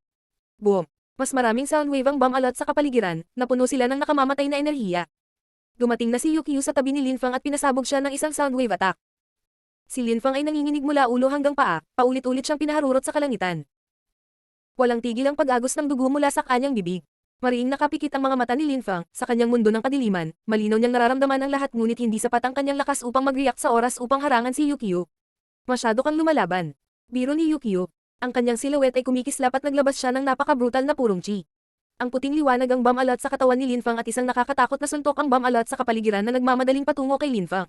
Boom! Mas maraming soundwave ang bomb-alot sa kapaligiran, napuno sila ng nakamamatay na enerhiya. Dumating na si Yukio sa tabi ni Linfang at pinasabog siya ng isang soundwave attack. Si Linfang ay nanginginig mula ulo hanggang paa, paulit-ulit siyang pinaharurot sa kalangitan. Walang tigil ang pag-agos ng dugo mula sa kanyang bibig. Mariing nakapikit ang mga mata ni Linfang, sa kanyang mundo ng kadiliman, malinaw niyang nararamdaman ang lahat ngunit hindi sapat ang kanyang lakas upang mag-react sa oras upang harangan si Yukio. Masyado kang lumalaban. Biro ni Yukio. Ang kanyang silhouette ay kumikislap at naglabas siya ng napaka-brutal na purong chi. Ang puting liwanag ang bomb alert sa katawan ni Linfang at isang nakakatakot na suntok ang bomb alert sa kapaligiran na nagmamadaling patungo kay Linfang.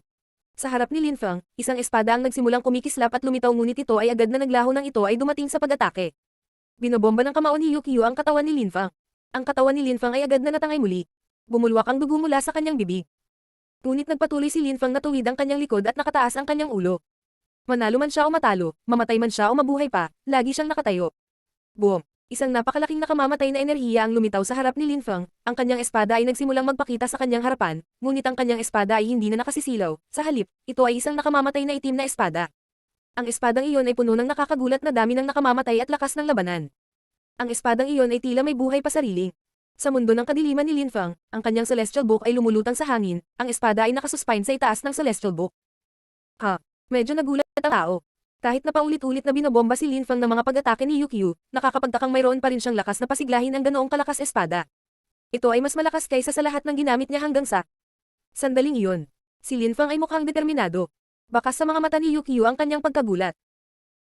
Sa harap ni Linfang, isang espada ang nagsimulang kumikislap at lumitaw ngunit ito ay agad na naglaho ng ito ay dumating sa pag-atake. Binobomba ng kamao ni Yukio ang katawan ni Linfang. Ang katawan ni Linfang ay agad na natangay muli. Bumulwak ang dugo mula sa kanyang bibig. Ngunit nagpatuloy si Linfang na tuwid ang kanyang likod at nakataas ang kanyang ulo. Manalo man siya o matalo, mamatay man siya o mabuhay pa, lagi siyang nakatayo. Boom! Isang napakalaking nakamamatay na enerhiya ang lumitaw sa harap ni Linfang. Ang kanyang espada ay nagsimulang magpakita sa kanyang harapan, ngunit ang kanyang espada ay hindi na nakasisilaw. Sa halip, ito ay isang nakamamatay na itim na espada. Ang espadang iyon ay puno ng nakakagulat na dami ng nakamamatay at lakas ng labanan. Ang espadang iyon ay tila may buhay pa sarili. Sa mundo ng kadiliman ni Linfang, ang kanyang celestial book ay lumulutang sa hangin, ang espada ay nakasuspine sa itaas ng celestial book. Medyo nagulat ang tao. Kahit na paulit-ulit na binobomba si Linfang ng mga pag-atake ni Yukio, nakakapagtakang mayroon pa rin siyang lakas na pasiglahin ang ganoong kalakas espada. Ito ay mas malakas kaysa sa lahat ng ginamit niya hanggang sa sandaling iyon. Si Linfang ay mukhang determinado. Bakas sa mga mata ni Yukio ang kanyang pagkagulat.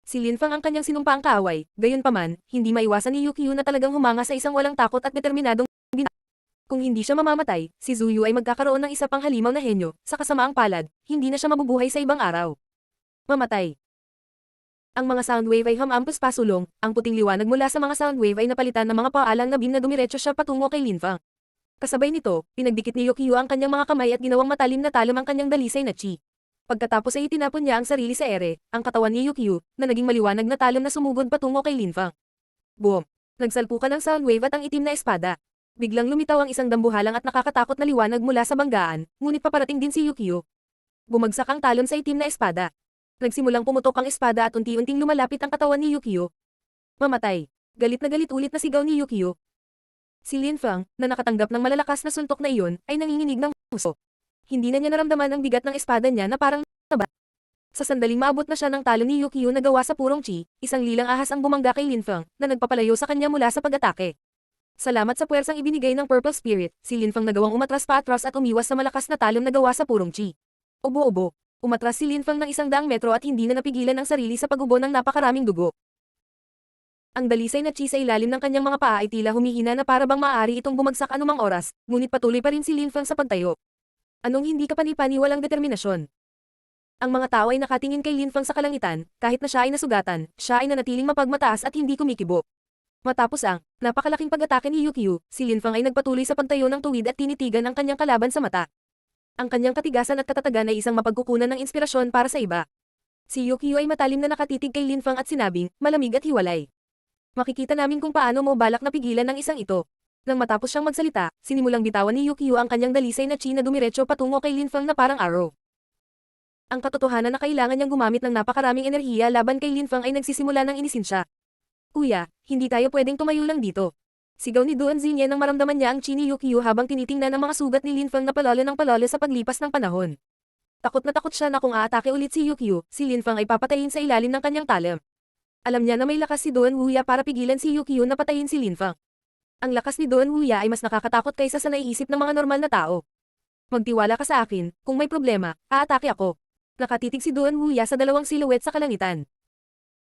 Si Linfang ang kanyang sinumpaang kaaway, gayunpaman, hindi maiwasan ni Yukio na talagang humanga sa isang walang takot at determinadong kung hindi siya mamamatay, si Zuyu ay magkakaroon ng isa pang halimaw na henyo, sa kasamaang palad, hindi na siya mabubuhay sa ibang araw. Mamatay. Ang mga soundwave ay hamampas pasulong, ang puting liwanag mula sa mga soundwave ay napalitan ng mga paalang na beam na dumiretso siya patungo kay Linfang. Kasabay nito, pinagdikit ni Yukio ang kanyang mga kamay at ginawang matalim na talim ang kanyang dalisay na chi. Pagkatapos ay itinapon niya ang sarili sa ere, ang katawan ni Yukio, na naging maliwanag na talim na sumugod patungo kay Linfang. Boom! Nagsalpukan ng soundwave at ang itim na espada. Biglang lumitaw ang isang dambuhalang at nakakatakot na liwanag mula sa banggaan, ngunit paparating din si Yukio. Bumagsak ang talon sa itim na espada. Nagsimulang pumutok ang espada at unti-unting lumalapit ang katawan ni Yukio. Mamatay. Galit na galit ulit na sigaw ni Yukio. Si Linfang, na nakatanggap ng malalakas na suntok na iyon, ay nanginginig ng puso. Hindi na niya naramdaman ang bigat ng espada niya na parang naba. Sa sandaling maabot na siya ng talon ni Yukio na gawa sa purong chi, isang lilang ahas ang bumangga kay Linfang, na nagpapalayo sa kanya mula sa pag-atake. Salamat sa puwersang ibinigay ng Purple Spirit, si Linfang nagawang umatras pa atras at umiwas sa malakas na talon na gawa sa purong chi. Ubo-ubo. Umatras si Linfang ng 100 metro at hindi na napigilan ang sarili sa pag-ubo ng napakaraming dugo. Ang dalisay na chi sa ilalim ng kanyang mga paa ay tila humihina na para bang maaari itong bumagsak anumang oras, ngunit patuloy pa rin si Linfang sa pagtayo. Anong hindi kapani-paniwalang determinasyon? Ang mga tao ay nakatingin kay Linfang sa kalangitan, kahit na siya ay nasugatan, siya ay nanatiling mapagmataas at hindi kumikibo. Matapos ang napakalaking pag-atake ni Yukio, si Linfang ay nagpatuloy sa pagtayo ng tuwid at tinitigan ang kanyang kalaban sa mata. Ang kanyang katigasan at katatagan ay isang mapagkukunan ng inspirasyon para sa iba. Si Yukio ay matalim na nakatitig kay Linfang at sinabing, malamig at hiwalay. Makikita namin kung paano mo balak na pigilan ng isang ito. Nang matapos siyang magsalita, sinimulang bitawan ni Yukio ang kanyang dalisay na chi na dumiretso patungo kay Linfang na parang arrow. Ang katotohanan na kailangan niyang gumamit ng napakaraming enerhiya laban kay Linfang ay nagsisimula ng inisin siya. Kuya, hindi tayo pwedeng tumayo lang dito. Sigaw ni Duan Xingye nang maramdaman niya ang chi ni Yukio habang tinitingnan ang mga sugat ni Linfang na palalo ng palalo sa paglipas ng panahon. Takot na takot siya na kung aatake ulit si Yukio, si Linfang ay papatayin sa ilalim ng kanyang talem. Alam niya na may lakas si Duan Wuya para pigilan si Yukio na patayin si Linfang. Ang lakas ni Duan Wuya ay mas nakakatakot kaysa sa naiisip ng mga normal na tao. Magtiwala ka sa akin, kung may problema, aatake ako. Nakatitig si Duan Wuya sa dalawang silhouette sa kalangitan.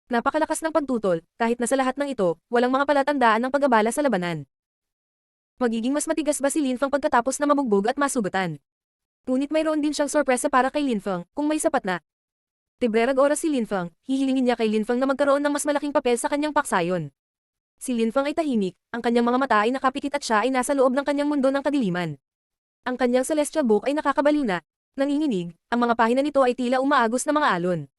Napakalakas ng pagtutol, kahit na sa lahat ng ito, walang mga palatandaan ng pag-abala sa labanan. Magiging mas matigas ba si Linfang pagkatapos na mabugbog at masugatan? Ngunit mayroon din siyang sorpresa para kay Linfang, kung may sapat na tibrerag oras si Linfang, hihilingin niya kay Linfang na magkaroon ng mas malaking papel sa kanyang paksayon. Si Linfang ay tahimik, ang kanyang mga mata ay nakapikit at siya ay nasa loob ng kanyang mundo ng kadiliman. Ang kanyang celestial book ay nakakabaliw na, nanginginig, ang mga pahina nito ay tila umaagos na mga alon.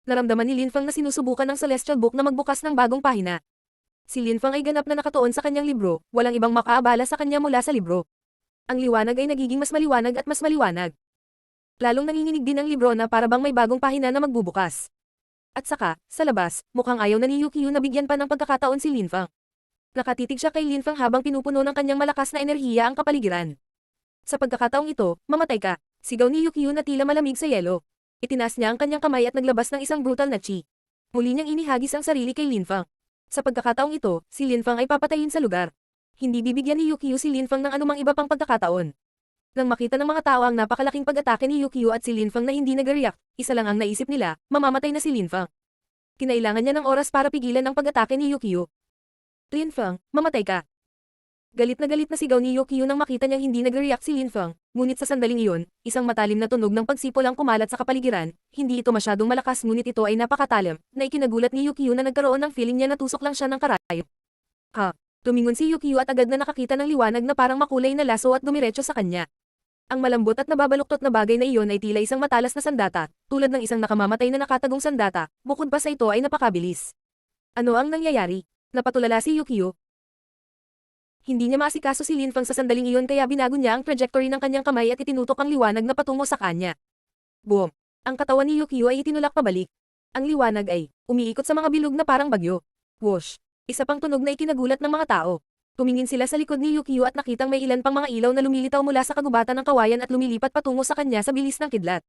Naramdaman ni Linfang na sinusubukan ng celestial book na magbukas ng bagong pahina. Si Linfang ay ganap na nakatuon sa kanyang libro, walang ibang makaabala sa kanya mula sa libro. Ang liwanag ay nagiging mas maliwanag at mas maliwanag. Lalong nanginginig din ang libro na para bang may bagong pahina na magbubukas. At saka, sa labas, mukhang ayaw na ni Yukio na bigyan pa ng pagkakataon si Linfang. Nakatitig siya kay Linfang habang pinupuno ng kanyang malakas na enerhiya ang kapaligiran. Sa pagkakataong ito, mamatay ka, sigaw ni Yukio na tila malamig sa yelo. Itinaas niya ang kanyang kamay at naglabas ng isang brutal na chi. Muli niyang inihagis ang sarili kay Linfang. Sa pagkakataong ito, si Linfang ay papatayin sa lugar. Hindi bibigyan ni Yukio si Linfang ng anumang iba pang pagkakataon. Nang makita ng mga tao ang napakalaking pag-atake ni Yukio at si Linfang na hindi nag-react, isa lang ang naisip nila, mamamatay na si Linfang. Kinailangan niya ng oras para pigilan ang pag-atake ni Yukio. Linfeng, mamatay ka. Galit na sigaw ni Yukio nang makita niyang hindi nagre-react si Linfeng, ngunit sa sandaling iyon, isang matalim na tunog ng pagsipol ang kumalat sa kapaligiran, hindi ito masyadong malakas ngunit ito ay napakatalim, na ikinagulat ni Yukio na nagkaroon ng feeling niya na tusok lang siya ng karayom. Ha? Tumingon si Yukio at agad na nakakita ng liwanag na parang makulay na laso at dumiretso sa kanya. Ang malambot at nababaluktot na bagay na iyon ay tila isang matalas na sandata, tulad ng isang nakamamatay na nakatagong sandata, bukod pa sa ito ay napakabilis. Ano ang nangyayari? Napatulala si Yukio. Hindi niya maasikaso si Linfeng sa sandaling iyon kaya binago niya ang trajectory ng kanyang kamay at itinutok ang liwanag na patungo sa kanya. Boom! Ang katawan ni Yukio ay itinulak pabalik. Ang liwanag ay umiikot sa mga bilog na parang bagyo. Whoosh! Isa pang tunog na ikinagulat ng mga tao. Tumingin sila sa likod ni Yukio at nakitang may ilan pang mga ilaw na lumilitaw mula sa kagubatan ng kawayan at lumilipat patungo sa kanya sa bilis ng kidlat.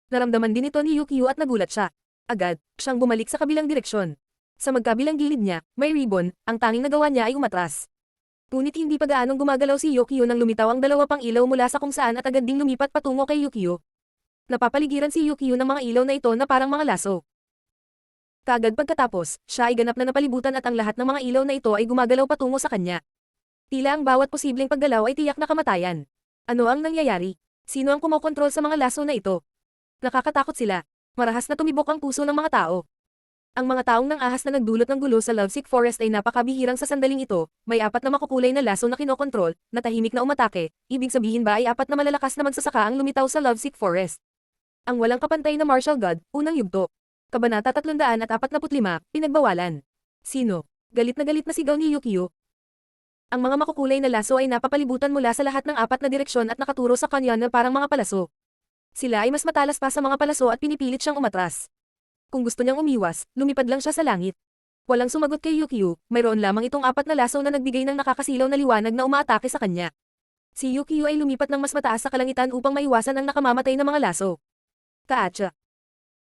Naramdaman din ito ni Yukio at nagulat siya. Agad, siyang bumalik sa kabilang direksyon. Sa magkabilang gilid niya, may ribbon, ang tanging nagawa niya ay umatras. Ngunit hindi pa gaanong gumagalaw si Yukio nang lumitaw ang dalawa pang ilaw mula sa kung saan at agad ding lumipat patungo kay Yukio. Napapaligiran si Yukio ng mga ilaw na ito na parang mga laso. Kaagad pagkatapos, siya ay ganap na napalibutan at ang lahat ng mga ilaw na ito ay gumagalaw patungo sa kanya. Tila ang bawat posibleng paggalaw ay tiyak na kamatayan. Ano ang nangyayari? Sino ang kumokontrol sa mga laso na ito? Nakakatakot sila. Marahas na tumibok ang puso ng mga tao. Ang mga taong nang ahas na nagdulot ng gulo sa Lovesick Forest ay napakabihirang sa sandaling ito, may apat na makukulay na laso na kinokontrol, na tahimik na umatake, ibig sabihin ba ay apat na malalakas na magsasaka ang lumitaw sa Lovesick Forest. Ang walang kapantay na martial god, unang yugto. Kabanata 345, pinagbawalan. Sino? Galit na sigaw ni Yukio. Ang mga makukulay na laso ay napapalibutan mula sa lahat ng apat na direksyon at nakaturo sa kanya na parang mga palaso. Sila ay mas matalas pa sa mga palaso at pinipilit siyang umatras. Kung gusto niyang umiwas, lumipad lang siya sa langit. Walang sumagot kay Yukio, mayroon lamang itong apat na laso na nagbigay ng nakakasilaw na liwanag na umaatake sa kanya. Si Yukio ay lumipat ng mas mataas sa kalangitan upang maiwasan ang nakamamatay na mga laso. Kaatsa!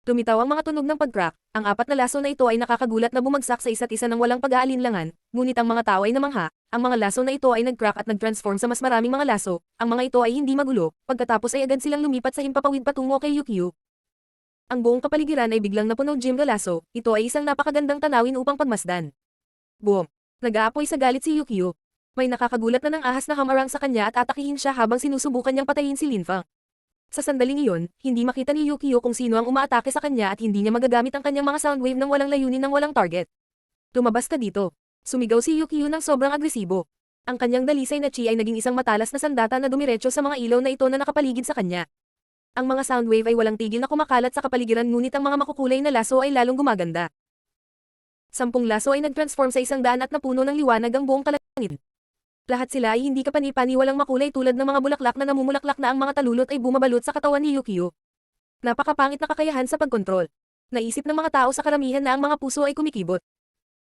Tumitaw ang mga tunog ng pag-crack, ang apat na laso na ito ay nakakagulat na bumagsak sa isa't isa ng walang pag-aalinlangan, ngunit ang mga tao ay namangha, ang mga laso na ito ay nag-crack at nag-transform sa mas maraming mga laso, ang mga ito ay hindi magulo, pagkatapos ay agad silang lumipat sa himpapawid patungo kay Yukio. Ang buong kapaligiran ay biglang napuno Jim Galasso, ito ay isang napakagandang tanawin upang pagmasdan. Boom! Nag-aapoy sa galit si Yukio. May nakakagulat na ng ahas na hamarang sa kanya at atakihin siya habang sinusubukan niyang patayin si Linfeng. Sa sandaling iyon, hindi makita ni Yukio kung sino ang umaatake sa kanya at hindi niya magagamit ang kanyang mga sound wave ng walang layunin ng walang target. Lumabas ka dito. Sumigaw si Yukio ng sobrang agresibo. Ang kanyang dalisay na chi ay naging isang matalas na sandata na dumiretso sa mga ilaw na ito na nakapaligid sa kanya. Ang mga sound wave ay walang tigil na kumakalat sa kapaligiran ngunit ang mga makukulay na laso ay lalong gumaganda. 10 laso ay nag-transform sa 100 at napuno ng liwanag ang buong kalangitan. Lahat sila ay hindi kapani-paniwalang makulay tulad ng mga bulaklak na namumulaklak na ang mga talulot ay bumabalot sa katawan ni Yukio. Napakapangit na kakayahan sa pagkontrol. Naisip ng mga tao sa karamihan na ang mga puso ay kumikibot.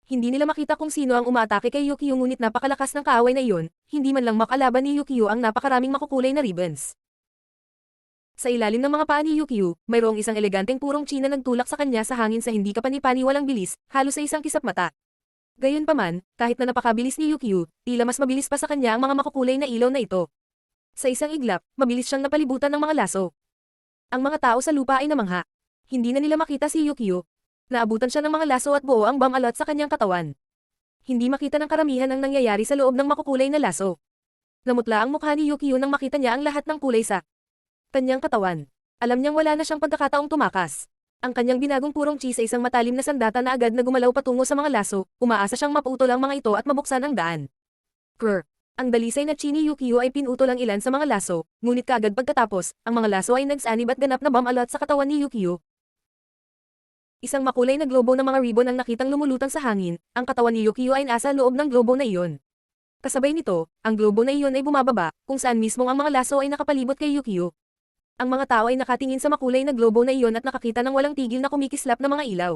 Hindi nila makita kung sino ang umaatake kay Yukio ngunit napakalakas ng kaaway na iyon, hindi man lang makalaban ni Yukio ang napakaraming makukulay na ribbons. Sa ilalim ng mga paa ni Yukio, mayroong isang eleganteng purong chi na nagtulak sa kanya sa hangin sa hindi kapani-paniwalang bilis, halos sa isang kisap mata. Gayunpaman, kahit na napakabilis ni Yukio, tila mas mabilis pa sa kanya ang mga makukulay na ilaw na ito. Sa isang iglap, mabilis siyang napalibutan ng mga laso. Ang mga tao sa lupa ay namangha. Hindi na nila makita si Yukio. Naabutan siya ng mga laso at buo ang bomb alot sa kanyang katawan. Hindi makita ng karamihan ang nangyayari sa loob ng makukulay na laso. Namutla ang mukha ni Yukio nang makita niya ang lahat ng kulay sa kanyang katawan. Alam niyang wala na siyang pagkakataong tumakas. Ang kanyang binagong purong chi sa isang matalim na sandata na agad na gumalaw patungo sa mga laso, umaasa siyang maputol ang mga ito at mabuksan ang daan. Krr! Ang dalisay na chi ni Yukio ay pinutol ang ilan sa mga laso, ngunit kaagad pagkatapos, ang mga laso ay nagsanib at ganap na bomb alot sa katawan ni Yukio. Isang makulay na globo ng mga ribbon ang nakitang lumulutang sa hangin, ang katawan ni Yukio ay nasa loob ng globo na iyon. Kasabay nito, ang globo na iyon ay bumababa, kung saan mismong ang mga laso ay nakapalibot kay Yukio. Ang mga tao ay nakatingin sa makulay na globo na iyon at nakakita ng walang tigil na kumikislap na mga ilaw.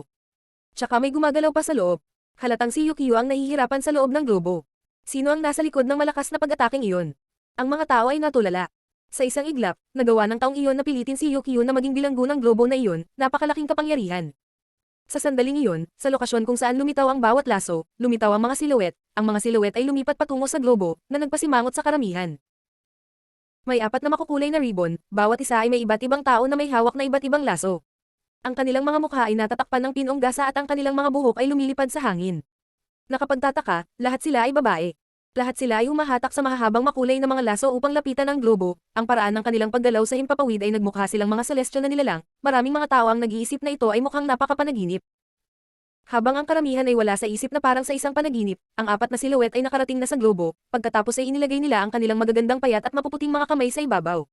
Tsaka may gumagalaw pa sa loob. Halatang si Yukio ang nahihirapan sa loob ng globo. Sino ang nasa likod ng malakas na pag-ataking iyon? Ang mga tao ay natulala. Sa isang iglap, nagawa ng taong iyon na pilitin si Yukio na maging bilanggo ng globo na iyon, napakalaking kapangyarihan. Sa sandaling iyon, sa lokasyon kung saan lumitaw ang bawat laso, lumitaw ang mga siluet, ang mga siluet ay lumipat patungo sa globo, na nagpasimangot sa karamihan. May 4 na makukulay na ribbon, bawat isa ay may iba't ibang tao na may hawak na iba't ibang laso. Ang kanilang mga mukha ay natatakpan ng pinong gasa at ang kanilang mga buhok ay lumilipad sa hangin. Nakapagtataka, lahat sila ay babae. Lahat sila ay humahatak sa mahahabang makulay na mga laso upang lapitan ang globo. Ang paraan ng kanilang paggalaw sa himpapawid ay nagmukha silang mga celestial na nilalang. Maraming mga tao ang nag-iisip na ito ay mukhang napakapanaginip. Habang ang karamihan ay wala sa isip na parang sa isang panaginip, ang apat na silhouette ay nakarating na sa globo, pagkatapos ay inilagay nila ang kanilang magagandang payat at mapuputing mga kamay sa ibabaw.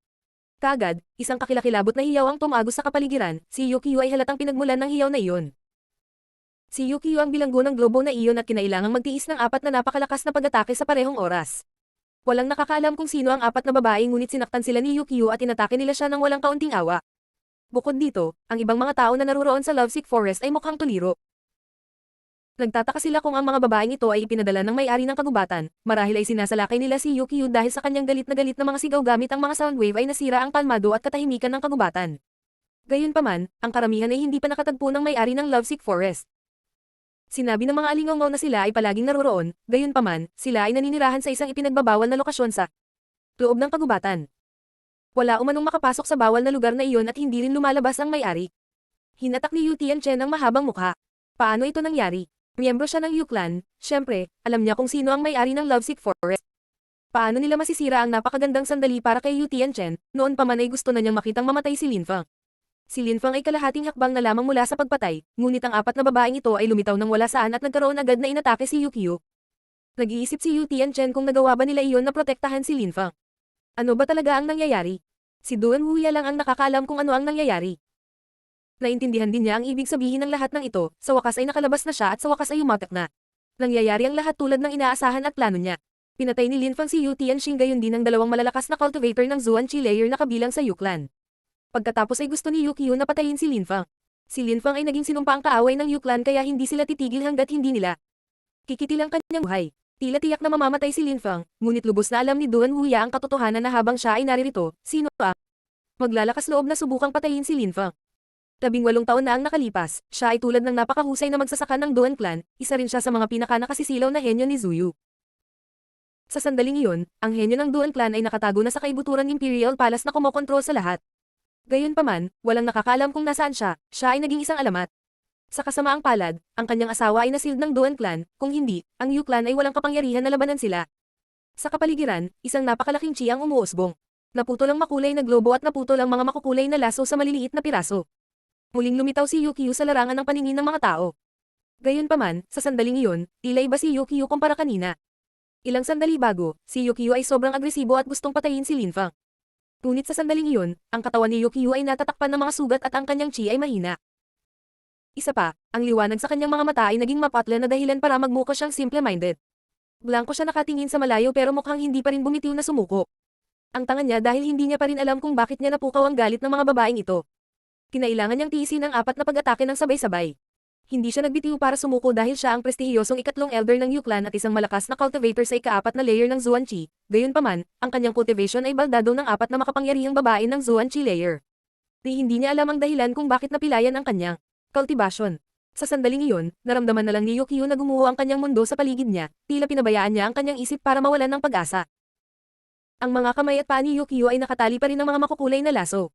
Kaagad, isang kakilakilabot na hiyaw ang tumagos sa kapaligiran, si Yukio ay halatang pinagmulan ng hiyaw na iyon. Si Yukio ang bilanggo ng globo na iyon at kinailangang magtiis ng apat na napakalakas na pag-atake sa parehong oras. Walang nakakaalam kung sino ang apat na babae ngunit sinaktan sila ni Yukio at inatake nila siya ng walang kaunting awa. Bukod dito, ang ibang mga tao na naruroon sa Lovesick Forest ay mukhang tuliro. Nagtataka sila kung ang mga babaeng ito ay ipinadala ng may-ari ng kagubatan, marahil ay sinasalakay nila si Yukio dahil sa kanyang galit na mga sigaw gamit ang mga soundwave ay nasira ang kalmado at katahimikan ng kagubatan. Gayunpaman, ang karamihan ay hindi pa nakatagpo ng may-ari ng Lovesick Forest. Sinabi ng mga alingaungaw na sila ay palaging naroroon, gayunpaman, sila ay naninirahan sa isang ipinagbabawal na lokasyon sa loob ng kagubatan. Wala umanong makapasok sa bawal na lugar na iyon at hindi rin lumalabas ang may-ari. Hinatak ni Yu Tianchen ang mahabang mukha. Paano ito nangyari? Miyembro siya ng Yu Clan, syempre, alam niya kung sino ang may-ari ng Lovesick Forest. Paano nila masisira ang napakagandang sandali para kay Yu Tianchen, noon pa man ay gusto na niyang makitang mamatay si Lin Feng. Si Lin Feng ay kalahating hakbang na lamang mula sa pagpatay, ngunit ang apat na babaeng ito ay lumitaw ng wala saan at nagkaroon agad na inatake si Yukio. Nag-iisip si Yu Tianchen kung nagawa ba nila iyon na protektahan si Lin Feng. Ano ba talaga ang nangyayari? Si Duan Wuya lang ang nakakaalam kung ano ang nangyayari. Naintindihan din niya ang ibig sabihin ng lahat ng ito, sa wakas ay nakalabas na siya at sa wakas ay umatak na. Nangyayari ang lahat tulad ng inaasahan at plano niya. Pinatay ni Lin Feng si Yu Tianxing gayon din ang dalawang malalakas na cultivator ng Zuan-Chi layer na kabilang sa Yu Clan. Pagkatapos ay gusto ni Yukio na patayin si Lin Feng. Si Lin Feng ay naging sinumpaang kaaway ng Yu Clan kaya hindi sila titigil hanggat hindi nila kikitil ang kanyang buhay. Tila tiyak na mamamatay si Lin Feng, ngunit lubos na alam ni Duan Wuya ang katotohanan na habang siya ay naririto, sino ang maglalakas loob na subukang patayin si Lin Feng. 18 taon na ang nakalipas, siya ay tulad ng napakahusay na magsasaka ng Duan Clan, isa rin siya sa mga pinaka-nakasisilaw na henyo ni Zuyu. Sa sandaling iyon, ang henyo ng Duan Clan ay nakatago na sa kaibuturan Imperial Palace na kumokontrol sa lahat. Gayunpaman, walang nakakaalam kung nasaan siya ay naging isang alamat. Sa kasamaang palad, ang kanyang asawa ay nasild ng Duan Clan, kung hindi, ang Yu Clan ay walang kapangyarihan na labanan sila. Sa kapaligiran, isang napakalaking chi ang umuusbong. Naputol ang makulay na globo at naputol ang mga makukulay na laso sa maliliit na piraso. Muling lumitaw si Yukio sa larangan ng paningin ng mga tao. Gayunpaman, sa sandaling iyon, tila iba si Yukio kumpara kanina. Ilang sandali bago, si Yukio ay sobrang agresibo at gustong patayin si Lin Feng. Ngunit sa sandaling iyon, ang katawan ni Yukio ay natatakpan ng mga sugat at ang kanyang chi ay mahina. Isa pa, ang liwanag sa kanyang mga mata ay naging mapatla na dahilan para magmukha siyang simple-minded. Blanko siya nakatingin sa malayo pero mukhang hindi pa rin bumitiw na sumuko. Ang tanga niya dahil hindi niya pa rin alam kung bakit niya napukaw ang galit ng mga babaeng ito. Kinailangan niyang tiisin ang apat na pag-atake ng sabay-sabay. Hindi siya nagbitiw para sumuko dahil siya ang prestihiyosong ikatlong elder ng Yu Clan at isang malakas na cultivator sa ika-4 na layer ng Zuan-Chi. Gayunpaman, ang kanyang cultivation ay baldado ng 4 na makapangyarihang babae ng Zuan-Chi layer. Hindi niya alam ang dahilan kung bakit napilayan ang kanyang cultivation. Sa sandaling iyon, naramdaman na lang ni Yukio na gumuho ang kanyang mundo sa paligid niya, tila pinabayaan niya ang kanyang isip para mawalan ng pag-asa. Ang mga kamay at paa ni Yukio ay nakatali pa rin ng mga makukulay na laso.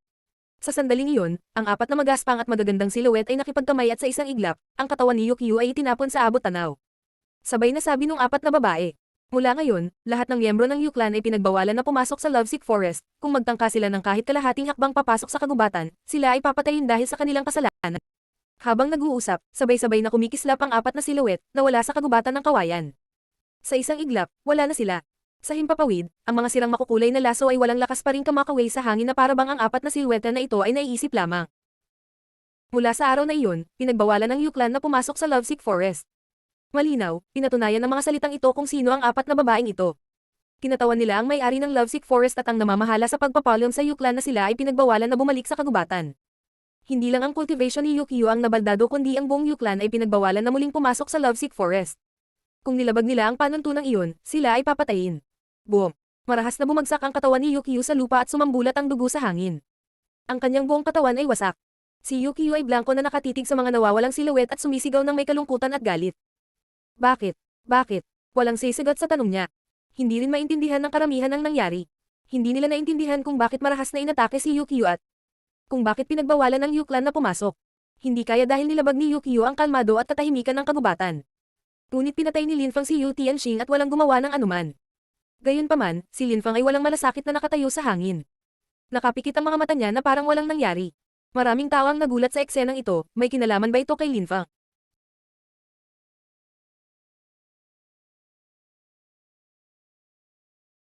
Sa sandaling iyon, ang 4 na magaspang at magagandang silhouette ay nakipagkamay at sa isang iglap, ang katawan ni Yukio ay itinapon sa abot tanaw. Sabay na sabi nung 4 na babae. Mula ngayon, lahat ng miyembro ng Yu Clan ay pinagbawalan na pumasok sa Lovesick Forest, kung magtangka sila ng kahit kalahating hakbang papasok sa kagubatan, sila ay papatayin dahil sa kanilang kasalanan. Habang nag-uusap, sabay-sabay na kumikislap ang 4 na silhouette na wala sa kagubatan ng kawayan. Sa isang iglap, wala na sila. Sa himpapawid, ang mga sirang makukulay na laso ay walang lakas pa rin kamakaway sa hangin na parabang ang 4 na silhouette na ito ay naiisip lamang. Mula sa araw na iyon, pinagbawalan ng Yu Clan na pumasok sa Lovesick Forest. Malinaw, pinatunayan ng mga salitang ito kung sino ang 4 na babaeng ito. Kinatawan nila ang may-ari ng Lovesick Forest at ang namamahala sa pagpapalong sa Yu Clan na sila ay pinagbawalan na bumalik sa kagubatan. Hindi lang ang cultivation ni Yukio ang nabaldado kundi ang buong Yu Clan ay pinagbawalan na muling pumasok sa Lovesick Forest. Kung nilabag nila ang panuntunang iyon, sila ay papatayin. Boom! Marahas na bumagsak ang katawan ni Yukio sa lupa at sumambulat ang dugo sa hangin. Ang kanyang buong katawan ay wasak. Si Yukio ay blanko na nakatitig sa mga nawawalang silhouette at sumisigaw ng may kalungkutan at galit. Bakit? Bakit? Walang sasagot sa tanong niya. Hindi rin maintindihan ng karamihan ang nangyari. Hindi nila naintindihan kung bakit marahas na inatake si Yukio at kung bakit pinagbawalan ng Yu Clan na pumasok. hindi kaya dahil nilabag ni Yukio ang kalmado at katahimikan ng kagubatan. Ngunit pinatay ni Linfang si Yu Tianxing at walang gumawa ng anuman. Gayunpaman, si Linfang ay walang malasakit na nakatayo sa hangin. Nakapikit ang mga mata niya na parang walang nangyari. Maraming tao ang nagulat sa eksenang ito, may kinalaman ba ito kay Linfang?